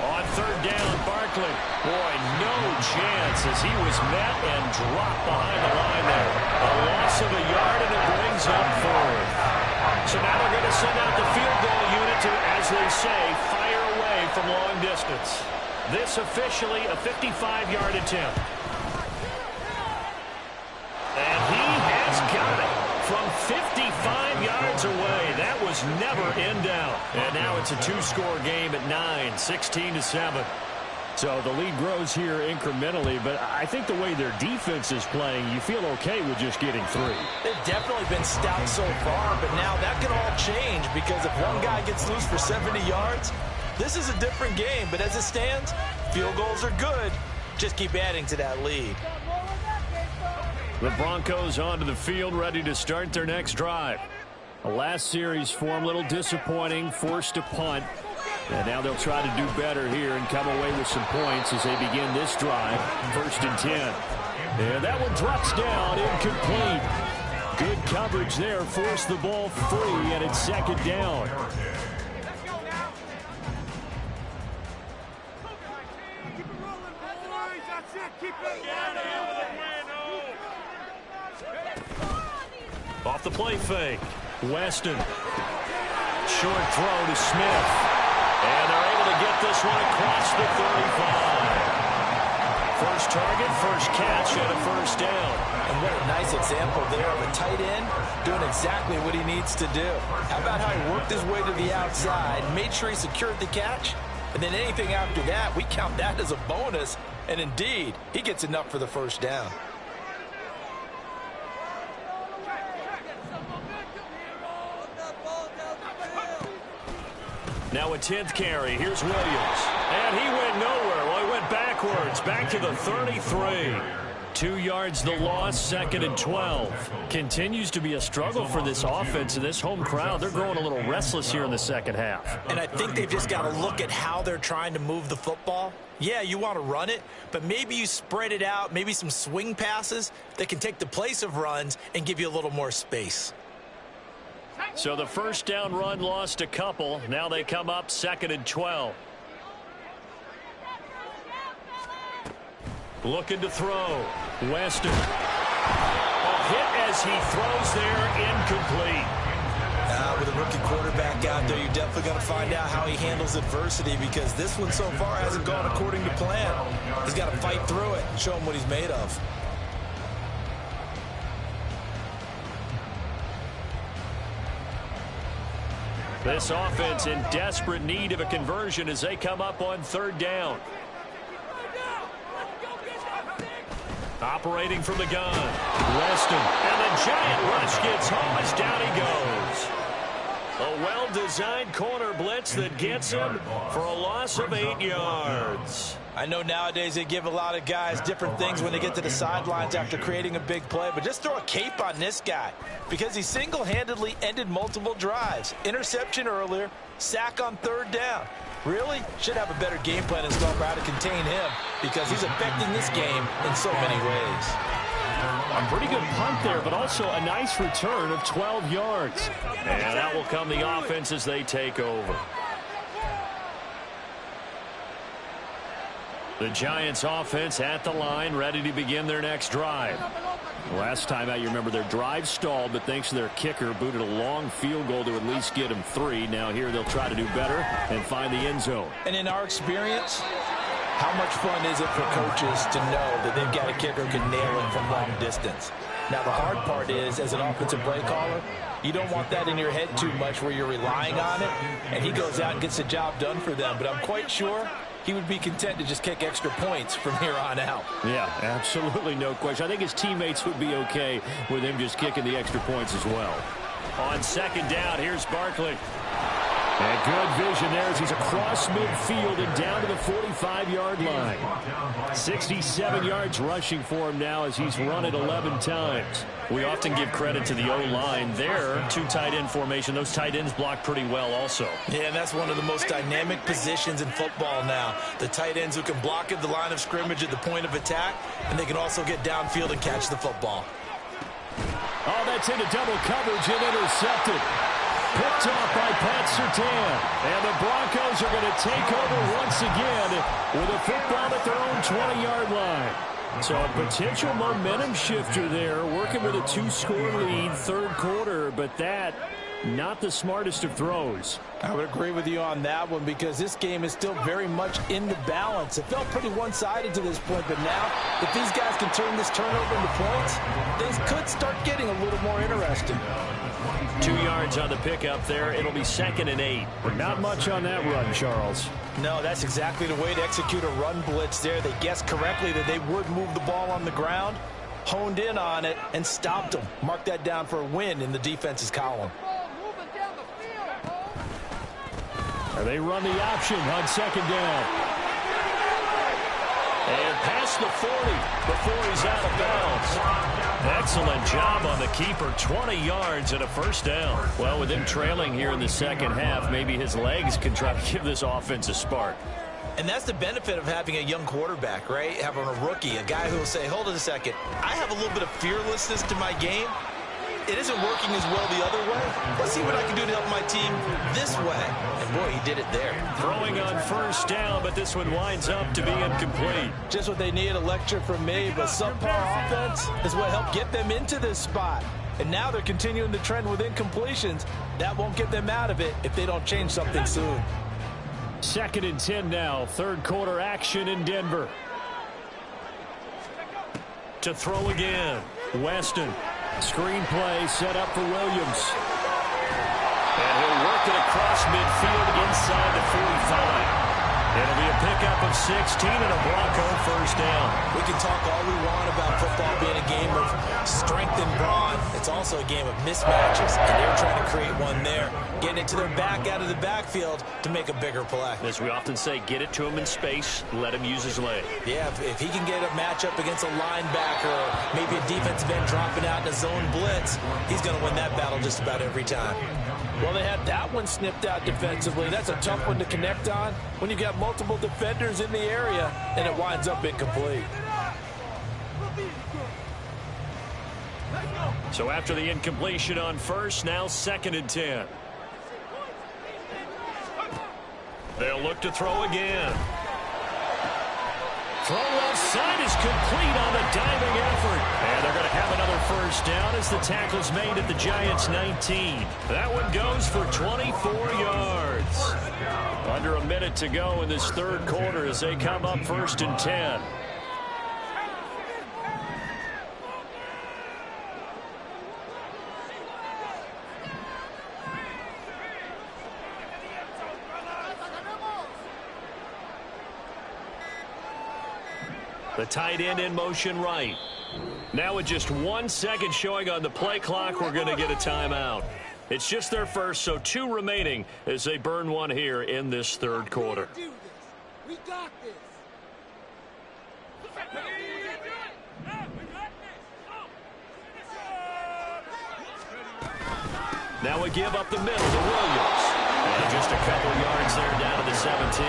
On 3rd down, Barkley. Boy, no chance as he was met and dropped behind the line there. A loss of a yard, and it brings up 4th. So now they're going to send out the field goal unit to, as they say, fire away from long distance. This officially a 55-yard attempt. And he has got it from 55 yards away. That was never in doubt. And now it's a 2-score game at 9, 16-7. So the lead grows here incrementally, but I think the way their defense is playing, you feel okay with just getting 3. They've definitely been stout so far, but now that can all change because if one guy gets loose for 70 yards, this is a different game. But as it stands, field goals are good. Just keep adding to that lead. The Broncos onto the field, ready to start their next drive. The last series for them, a little disappointing, forced to punt. And now they'll try to do better here and come away with some points as they begin this drive. 1st and 10. And that one drops down, incomplete. Good coverage there, forced the ball free, and it's 2nd down. Off the play fake. Weston. Short throw to Smith. And they're able to get this one across the 35. First target, first catch, and a 1st down. And what a nice example there of a tight end doing exactly what he needs to do. How about how he worked his way to the outside, made sure he secured the catch, and then anything after that, we count that as a bonus. And indeed, he gets enough for the 1st down. Now a 10th carry. Here's Williams. And he went nowhere. Well, he went backwards. Back to the 33. 2 yards the loss, 2nd and 12. Continues to be a struggle for this offense and this home crowd. They're growing a little restless here in the 2nd half. And I think they've just got to look at how they're trying to move the football. Yeah, you want to run it, but maybe you spread it out, maybe some swing passes that can take the place of runs and give you a little more space. So the 1st down run lost a couple. Now they come up 2nd and 12. Looking to throw. Weston. A hit as he throws there, incomplete. With a rookie quarterback out there, you're definitely going to find out how he handles adversity because this one so far hasn't gone according to plan. He's got to fight through it and show him what he's made of. This offense in desperate need of a conversion as they come up on 3rd down. Operating from the gun. Weston. And the giant rush gets home as down he goes. A well-designed corner blitz that gets him for a loss of 8 yards. I know nowadays they give a lot of guys different things when they get to the sidelines after creating a big play, but just throw a cape on this guy because he single-handedly ended multiple drives. Interception earlier, sack on third down. Really should have a better game plan in store for how to contain him because he's affecting this game in so many ways. A pretty good punt there, but also a nice return of 12 yards. And that will come the offense as they take over. The Giants offense at the line, ready to begin their next drive. Last time out, you remember their drive stalled, but thanks to their kicker, booted a long field goal to at least get them 3. Now here they'll try to do better and find the end zone. And in our experience, how much fun is it for coaches to know that they've got a kicker who can nail it from long distance? Now the hard part is, as an offensive play caller, you don't want that in your head too much where you're relying on it, and he goes out and gets the job done for them. But I'm quite sure he would be content to just kick extra points from here on out. Yeah, absolutely no question. I think his teammates would be okay with him just kicking the extra points as well. On second down, here's Barkley. And good vision there as he's across midfield and down to the 45-yard line. 67 yards rushing for him now as he's run it 11 times. We often give credit to the O-line there. 2 tight end formation. Those tight ends block pretty well also. Yeah, and that's one of the most dynamic positions in football now. The tight ends who can block at the line of scrimmage at the point of attack, and they can also get downfield and catch the football. Oh, that's into double coverage and intercepted. Picked off by Pat Surtain. And the Broncos are going to take over once again with a football at their own 20-yard line. So a potential momentum shifter there, working with a 2-score lead, third quarter, but that, not the smartest of throws. I would agree with you on that one because this game is still very much in the balance. It felt pretty one-sided to this point, but now if these guys can turn this turnover into points, things could start getting a little more interesting. 2 yards on the pickup there. It'll be 2nd and 8. But not much on that run, Charles. No, that's exactly the way to execute a run blitz there. They guessed correctly that they would move the ball on the ground, honed in on it, and stopped them. Mark that down for a win in the defense's column. They run the option on second down. And past the 40 before he's out of bounds. Excellent job on the keeper. 20 yards and a first down. Well, with him trailing here in the second half, maybe his legs can try to give this offense a spark. And that's the benefit of having a young quarterback, right? Having a rookie, a guy who will say, hold it a second, I have a little bit of fearlessness to my game. It isn't working as well the other way. Let's see what I can do to help my team this way. And, boy, he did it there. Throwing on first down, but this one winds up to be incomplete. Just what they need, a lecture from me, but subpar offense is what helped get them into this spot. And now they're continuing the trend with incompletions. That won't get them out of it if they don't change something soon. 2nd and 10 now. Third quarter action in Denver. To throw again. Weston. Screenplay set up for Williams. And he'll work it across midfield inside the 45. It'll be a pickup of 16 and a Bronco first down. We can talk all we want about football being a game of strength and brawn. It's also a game of mismatches, and they're trying to create one there. Getting it to their back out of the backfield to make a bigger play. As we often say, get it to him in space, let him use his leg. Yeah, if he can get a matchup against a linebacker or maybe a defensive end dropping out in a zone blitz, he's going to win that battle just about every time. Well, they had that one snipped out defensively. That's a tough one to connect on when you've got multiple defenders in the area, and it winds up incomplete. So after the incompletion on first, now 2nd and 10. They'll look to throw again. Throw left side is complete on the diving effort. And they're going to have another first down as the tackle's made at the Giants' 19. That one goes for 24 yards. Under a minute to go in this third quarter as they come up 1st and 10. The tight end in motion right. Now with just 1 second showing on the play clock, we're going to get a timeout. It's just their first, so 2 remaining as they burn one here in this third quarter. We got this. Now we give up the middle to Williams. And just a couple yards there down to the 17.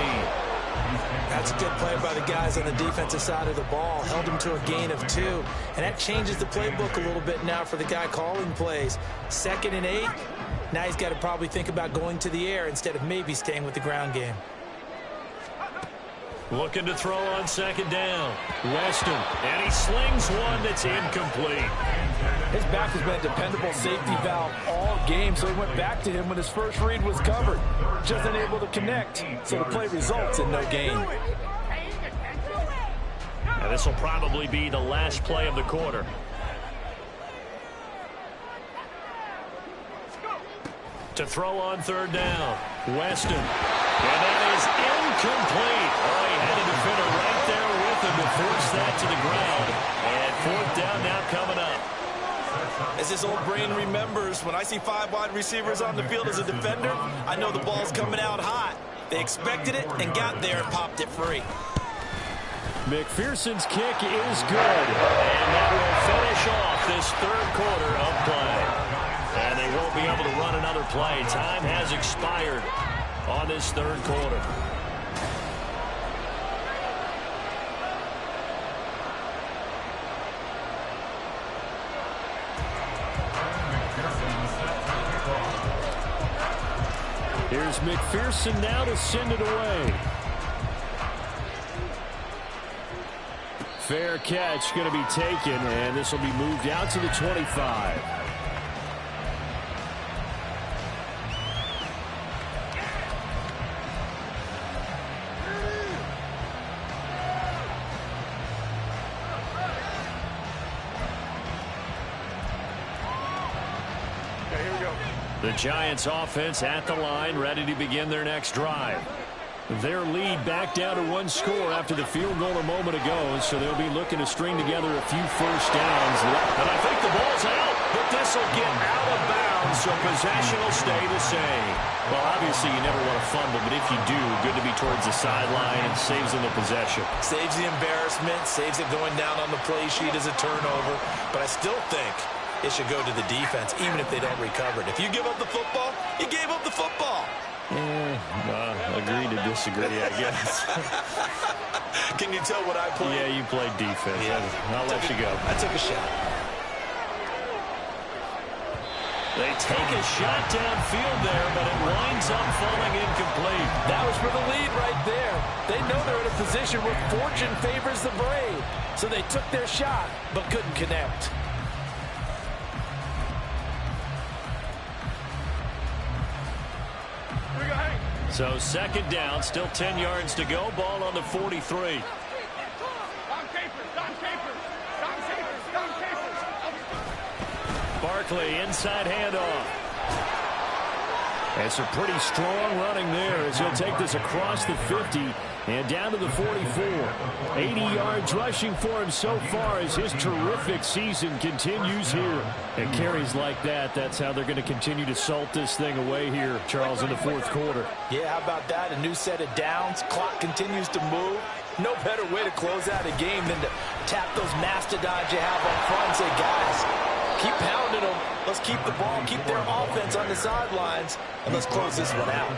That's a good play by the guys on the defensive side of the ball. Held him to a gain of 2. And that changes the playbook a little bit now for the guy calling plays. 2nd and 8. Now he's got to probably think about going to the air instead of maybe staying with the ground game. Looking to throw on 2nd down. Weston. And he slings one that's incomplete. His back has been a dependable safety valve all game, so he went back to him when his first read was covered. Just unable to connect, so the play results in no gain. And this will probably be the last play of the quarter. To throw on 3rd down. Weston. And that is incomplete. Oh, he had a defender right there with him to force that to the ground. And 4th down now coming up. As this old brain remembers, when I see 5 wide receivers on the field as a defender, I know the ball's coming out hot. They expected it and got there and popped it free. McPherson's kick is good. And that will finish off this 3rd quarter of play. And they won't be able to run another play. Time has expired on this 3rd quarter. Here's McPherson now to send it away. Fair catch going to be taken, and this will be moved out to the 25. The Giants offense at the line, ready to begin their next drive. Their lead back down to 1 score after the field goal a moment ago, so they'll be looking to string together a few first downs. And I think the ball's out, but this will get out of bounds, so possession will stay the same. Well, obviously you never want to fumble, but if you do, good to be towards the sideline and saves them the possession. Saves the embarrassment, saves it going down on the play sheet as a turnover, but I still think it should go to the defense, even if they don't recover it. If you give up the football, you gave up the football. Agree to disagree, I guess. Can you tell what I played? Yeah, you played defense. Yeah. I'll let you go. I took a shot. They take a shot downfield there, but it winds up falling incomplete. That was for the lead right there. They know they're in a position where fortune favors the brave. So they took their shot, but couldn't connect. So 2nd down, still 10 yards to go. Ball on the 43. Barkley, inside handoff. And some pretty strong running there as he'll take this across the 50 and down to the 44. 80 yards rushing for him so far as his terrific season continues here. And carries like that, that's how they're going to continue to salt this thing away here, Charles, in the 4th quarter. Yeah, how about that? A new set of downs. Clock continues to move. No better way to close out a game than to tap those mastodons you have up front and say, guys, keep pounding them. Let's keep the ball, keep their offense on the sidelines, and let's close this one out.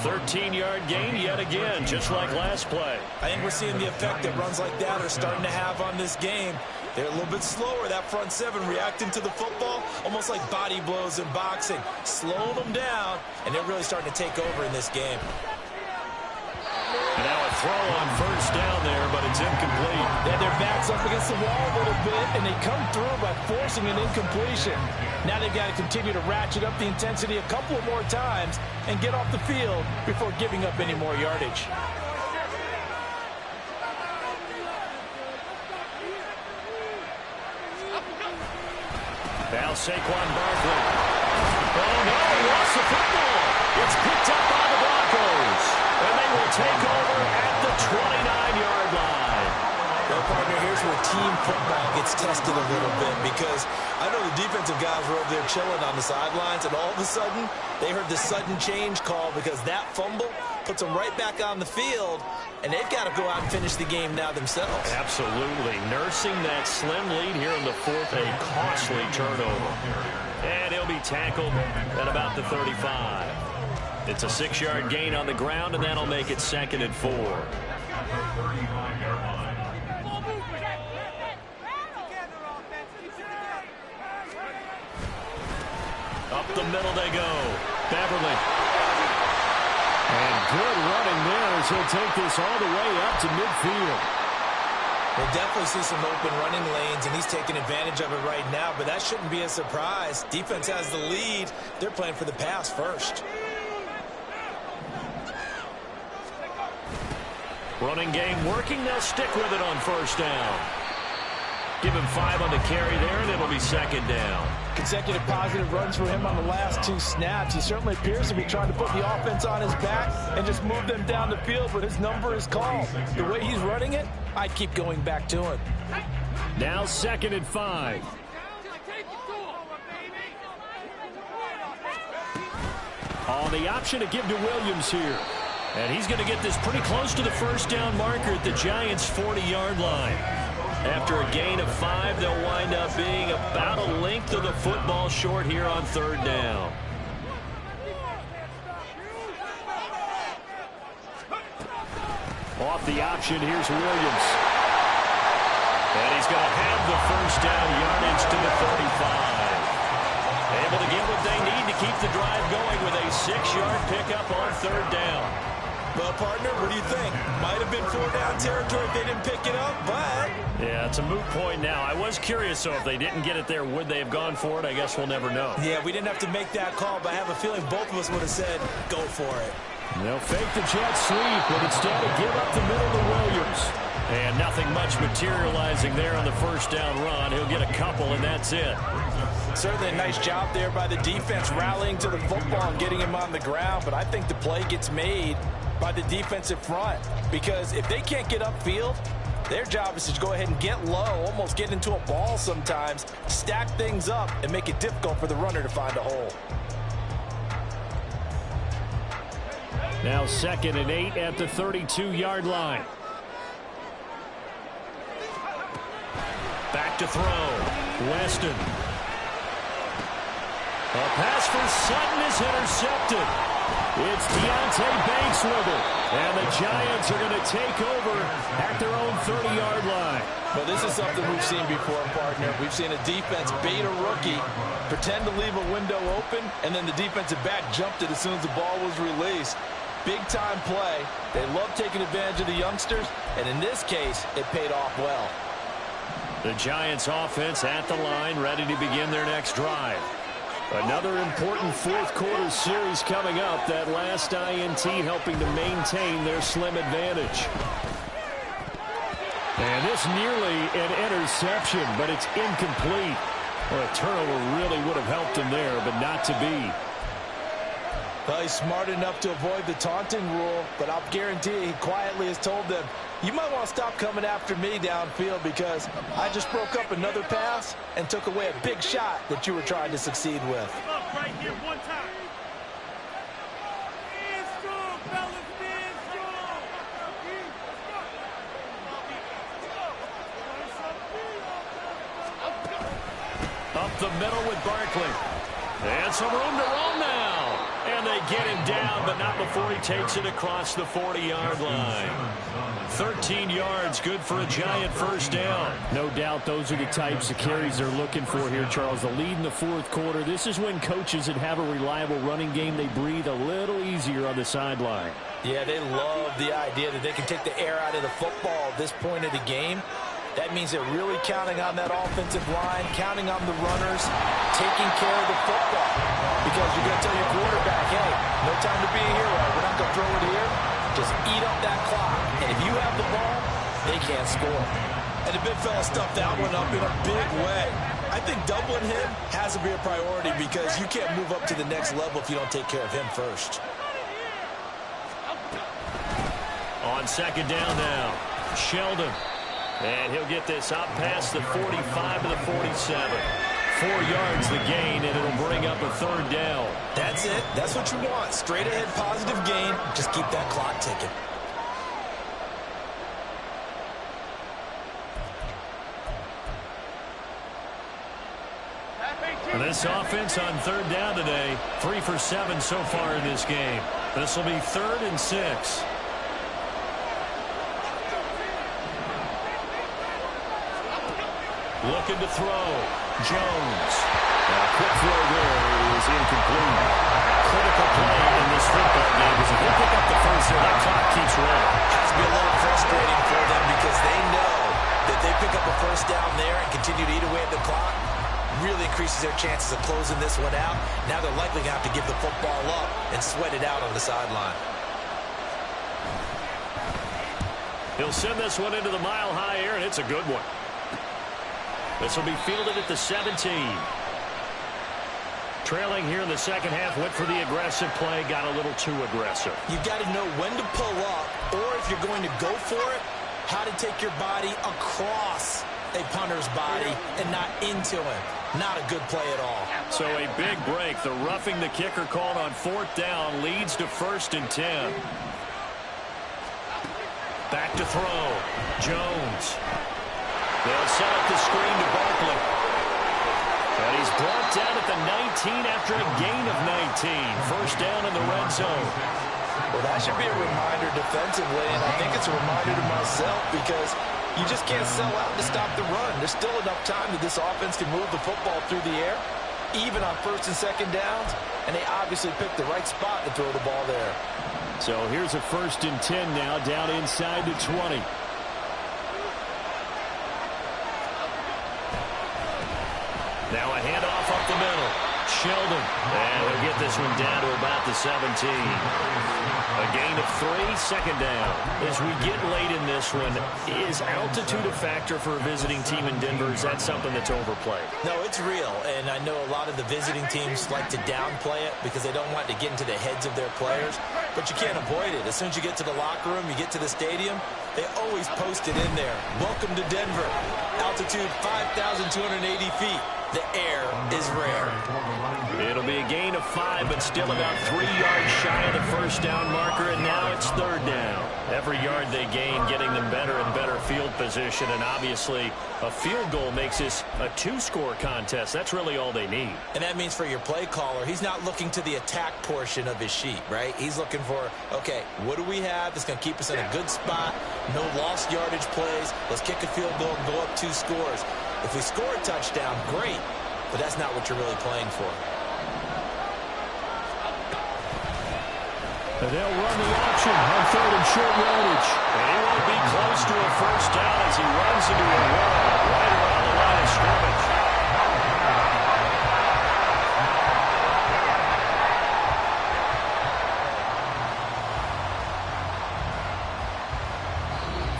13-yard gain yet again, just like last play. I think we're seeing the effect that runs like that are starting to have on this game. They're a little bit slower, that front 7, reacting to the football, almost like body blows in boxing, slowing them down, and they're really starting to take over in this game. And now a throw on 1st down there, but it's incomplete. They had their backs up against the wall a little bit, and they come through by forcing an incompletion. Now they've got to continue to ratchet up the intensity a couple more times and get off the field before giving up any more yardage. Now Saquon Barkley. Oh, no, he lost the football. It's picked up by the Broncos. And they will take over at the 29-yard line. Well, partner, here's where team football gets tested a little bit, because I know the defensive guys were over there chilling on the sidelines, and all of a sudden, they heard the sudden change call because that fumble puts them right back on the field, and they've got to go out and finish the game now themselves. Absolutely. Nursing that slim lead here in the fourth, a costly turnover. And he'll be tackled at about the 35. It's a 6-yard gain on the ground, and that'll make it 2nd and 4. Up the middle they go. Beverly. And good running there as he'll take this all the way up to midfield. We'll definitely see some open running lanes, and he's taking advantage of it right now, but that shouldn't be a surprise. Defense has the lead. They're playing for the pass first. Running game working. They'll stick with it on 1st down. Give him 5 on the carry there, and it'll be 2nd down. Consecutive positive runs for him on the last 2 snaps. He certainly appears to be trying to put the offense on his back and just move them down the field, but his number is called. The way he's running it, I'd keep going back to him. Now 2nd and 5. On the option to give to Williams here. And he's going to get this pretty close to the 1st down marker at the Giants' 40-yard line. After a gain of 5, they'll wind up being about a length of the football short here on 3rd down. Off the option, here's Williams. And he's going to have the 1st down yardage to the 35. Able to get what they need to keep the drive going with a 6-yard pickup on 3rd down. Well, partner, what do you think? Might have been 4-down territory if they didn't pick it up, but... Yeah, it's a moot point now. I was curious, so if they didn't get it there, would they have gone for it? I guess we'll never know. Yeah, we didn't have to make that call, but I have a feeling both of us would have said, go for it. They'll fake the jet sweep, but instead of give up the middle to Williams. And nothing much materializing there on the 1st down run. He'll get a couple, and that's it. Certainly a nice job there by the defense rallying to the football and getting him on the ground, but I think the play gets made by the defensive front, because if they can't get upfield, their job is to go ahead and get low, almost get into a ball sometimes, stack things up, and make it difficult for the runner to find a hole. Now 2nd and 8 at the 32-yard line. Back to throw. Weston. A pass for Sutton is intercepted. It's Deontay Banks with it. And the Giants are going to take over at their own 30-yard line. Well, this is something we've seen before, partner. We've seen a defense bait a rookie, pretend to leave a window open, and then the defensive back jumped it as soon as the ball was released. Big-time play. They love taking advantage of the youngsters, and in this case, it paid off well. The Giants offense at the line, ready to begin their next drive. Another important 4th quarter series coming up. That last INT helping to maintain their slim advantage. And this nearly an interception, but it's incomplete. Well, a turnover really would have helped him there, but not to be. Well, he's smart enough to avoid the taunting rule, but I'll guarantee you he quietly has told them, you might want to stop coming after me downfield because I just broke up another pass and took away a big shot that you were trying to succeed with. Right here, one time. Stand strong, fellas, stand strong. Up the middle with Barkley. And some room to roll now. And they get him down, but not before he takes it across the 40-yard line. 13 yards, good for a Giant 1st down. No doubt those are the types of carries they're looking for here, Charles. The lead in the 4th quarter. This is when coaches that have a reliable running game, they breathe a little easier on the sideline. Yeah, they love the idea that they can take the air out of the football at this point of the game. That means they're really counting on that offensive line, counting on the runners, taking care of the football. Because you're going to tell your quarterback, hey, no time to be a hero. We're not going to throw it here. Just eat up that clock. And if you have the ball, they can't score. And the big fella stuffed that one up in a big way. I think doubling him has to be a priority because you can't move up to the next level if you don't take care of him first. On 2nd down now, Sheldon. And he'll get this up past the 45 to the 47. 4 yards the gain, and it'll bring up a 3rd down. That's it. That's what you want. Straight ahead positive gain. Just keep that clock ticking. This offense on 3rd down today, 3 for 7 so far in this game. This will be 3rd and 6. Looking to throw. Jones. A quick throw there is incomplete. Critical play in this football game because if they pick up the first there, that clock keeps rolling. Has to be a little frustrating for them because they know that they pick up a first down there and continue to eat away at the clock. Really increases their chances of closing this one out. Now they're likely going to have to give the football up and sweat it out on the sideline. He'll send this one into the mile-high air, and it's a good one. This will be fielded at the 17. Trailing here in the second half, went for the aggressive play, got a little too aggressive. You've got to know when to pull up, or if you're going to go for it, how to take your body across a punter's body and not into him. Not a good play at all. So a big break. The roughing the kicker called on 4th down leads to 1st and 10. Back to throw. Jones. They'll set up the screen to Barkley. And he's brought down at the 19 after a gain of 19. 1st down in the red zone. Well, that should be a reminder defensively, and I think it's a reminder to myself because you just can't sell out to stop the run. There's still enough time that this offense can move the football through the air, even on 1st and 2nd downs, and they obviously picked the right spot to throw the ball there. So here's a 1st and 10 now, down inside the 20. Now a handoff up the middle. Sheldon. And they'll get this one down to about the 17. A gain of 3, 2nd down. As we get late in this one, is altitude a factor for a visiting team in Denver? Is that something that's overplayed? No, it's real, and I know a lot of the visiting teams like to downplay it because they don't want to get into the heads of their players, but you can't avoid it. As soon as you get to the locker room, you get to the stadium, they always post it in there. Welcome to Denver. Altitude 5,280 feet. The air is rare. It'll be a gain of 5, but still about 3 yards shy of the 1st down marker, and now it's 3rd down. Every yard they gain getting them better and better field position, and obviously a field goal makes this a 2-score contest. That's really all they need. And that means for your play caller, he's not looking to the attack portion of his sheet, right? He's looking for, okay, what do we have that's going to keep us in a good spot? No lost yardage plays. Let's kick a field goal and go up 2 scores. If we score a touchdown, great, but that's not what you're really playing for. And they'll run the option on 3rd and short yardage. And he won't be close to a 1st down as he runs into a wall right around the line of scrimmage.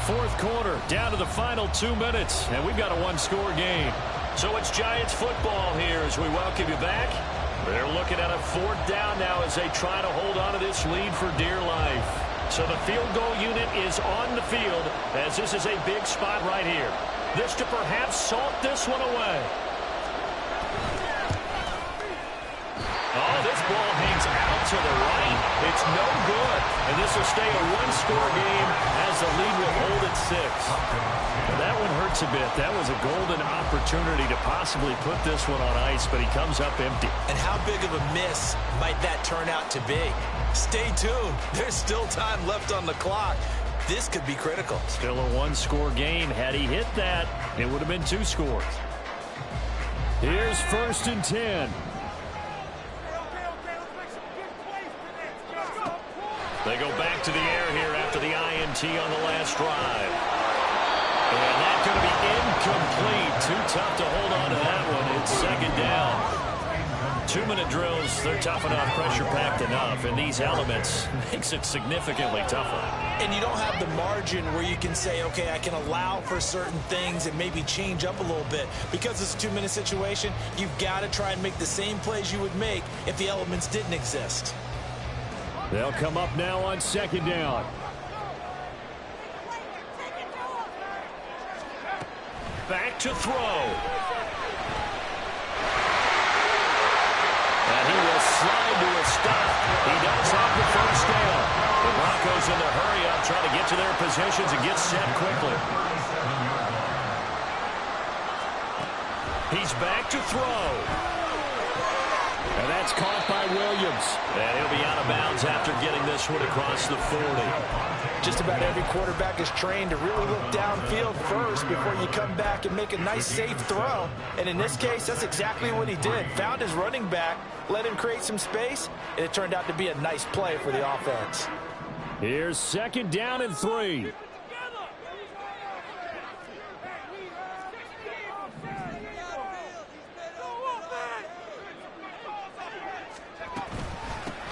Fourth quarter, down to the final 2 minutes, and we've got a 1-score game. So it's Giants football here as we welcome you back. They're looking at a 4th down now as they try to hold on to this lead for dear life. So the field goal unit is on the field as this is a big spot right here. This to perhaps salt this one away. Oh, this ball hangs out to the right. It's no good. And this will stay a 1-score game as the lead will hold at 6. Well, that one hurts a bit. That was a golden opportunity to possibly put this one on ice, but he comes up empty. And how big of a miss might that turn out to be? Stay tuned. There's still time left on the clock. This could be critical. Still a 1-score game. Had he hit that, it would have been 2 scores. Here's 1st and 10. They go back to the air here after the INT on the last drive. And that's going to be incomplete. Too tough to hold on to that one. It's 2nd down. 2-minute drills, they're tough enough, pressure-packed enough, and these elements makes it significantly tougher. And you don't have the margin where you can say, okay, I can allow for certain things and maybe change up a little bit. Because it's a 2-minute situation, you've got to try and make the same plays you would make if the elements didn't exist. They'll come up now on 2nd down. Back to throw. a stop. He does have the first down. The Broncos in the hurry-up trying to get to their positions and get set quickly. He's back to throw. And that's caught by Williams. And he'll be out of bounds after getting this one across the 40. Just about every quarterback is trained to really look downfield first before you come back and make a nice, safe throw. And in this case, that's exactly what he did. Found his running back, let him create some space, and it turned out to be a nice play for the offense. Here's 2nd down and 3.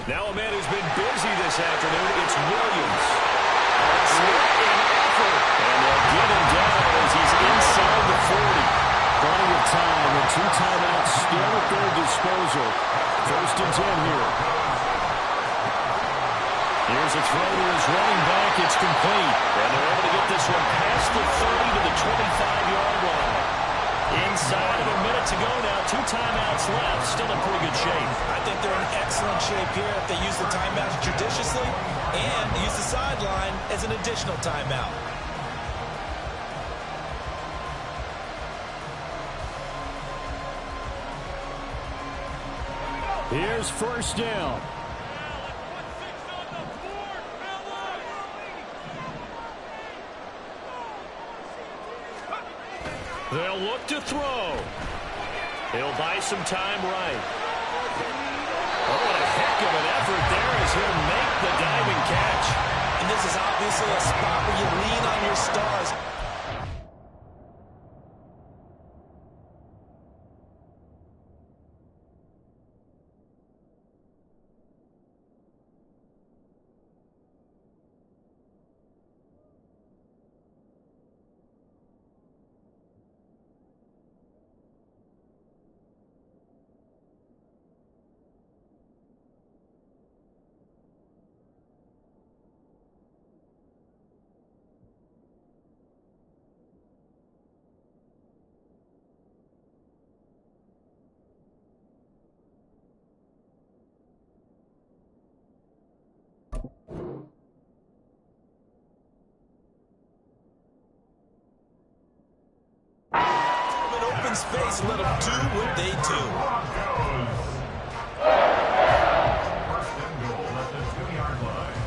Now a man who's been busy this afternoon, it's Williams. And they'll get him down as he's inside the 40. Plenty of time and 2 timeouts still at their disposal. 1st and 10 here. Here's a throw to his running back. It's complete. And they're able to get this one past the 30 to the 25-yard line. Inside of a minute to go now. 2 timeouts left. Still in pretty good shape. I think they're in excellent shape here if they use the timeouts judiciously and use the sideline as an additional timeout. Here's 1st down. They'll look to throw. He'll buy some time right. Oh, what a heck of an effort there as he'll make the diving catch. And this is obviously a spot where you lean on your stars. Space, let them do what they do. 1st and goal at the 2-yard line.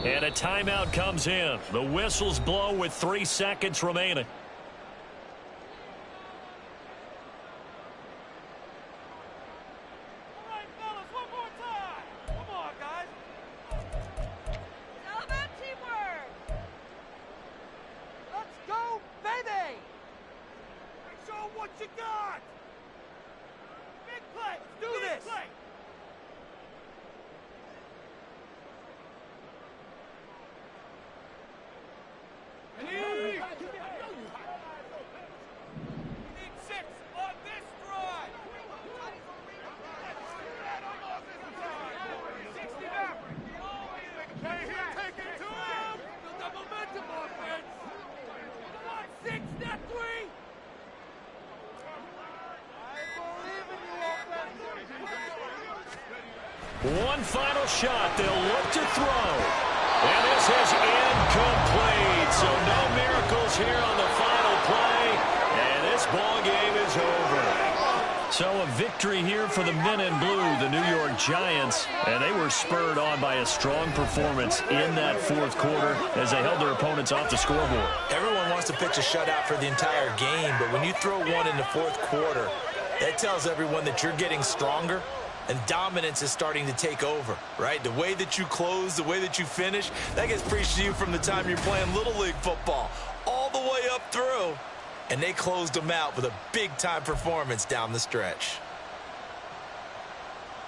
And a timeout comes in. The whistles blow with 3 seconds remaining. One final shot. They'll look to throw. And this is incomplete. So no miracles here on the final play. And this ball game is over. So a victory here for the men in blue, the New York Giants. And they were spurred on by a strong performance in that 4th quarter as they held their opponents off the scoreboard. Everyone wants to pitch a shutout for the entire game, but when you throw one in the 4th quarter, that tells everyone that you're getting stronger. And dominance is starting to take over, right? The way that you close, the way that you finish, that gets preached to you from the time you're playing Little League football all the way up through. And they closed them out with a big-time performance down the stretch.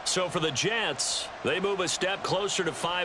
So for the Jets, they move a step closer to 500.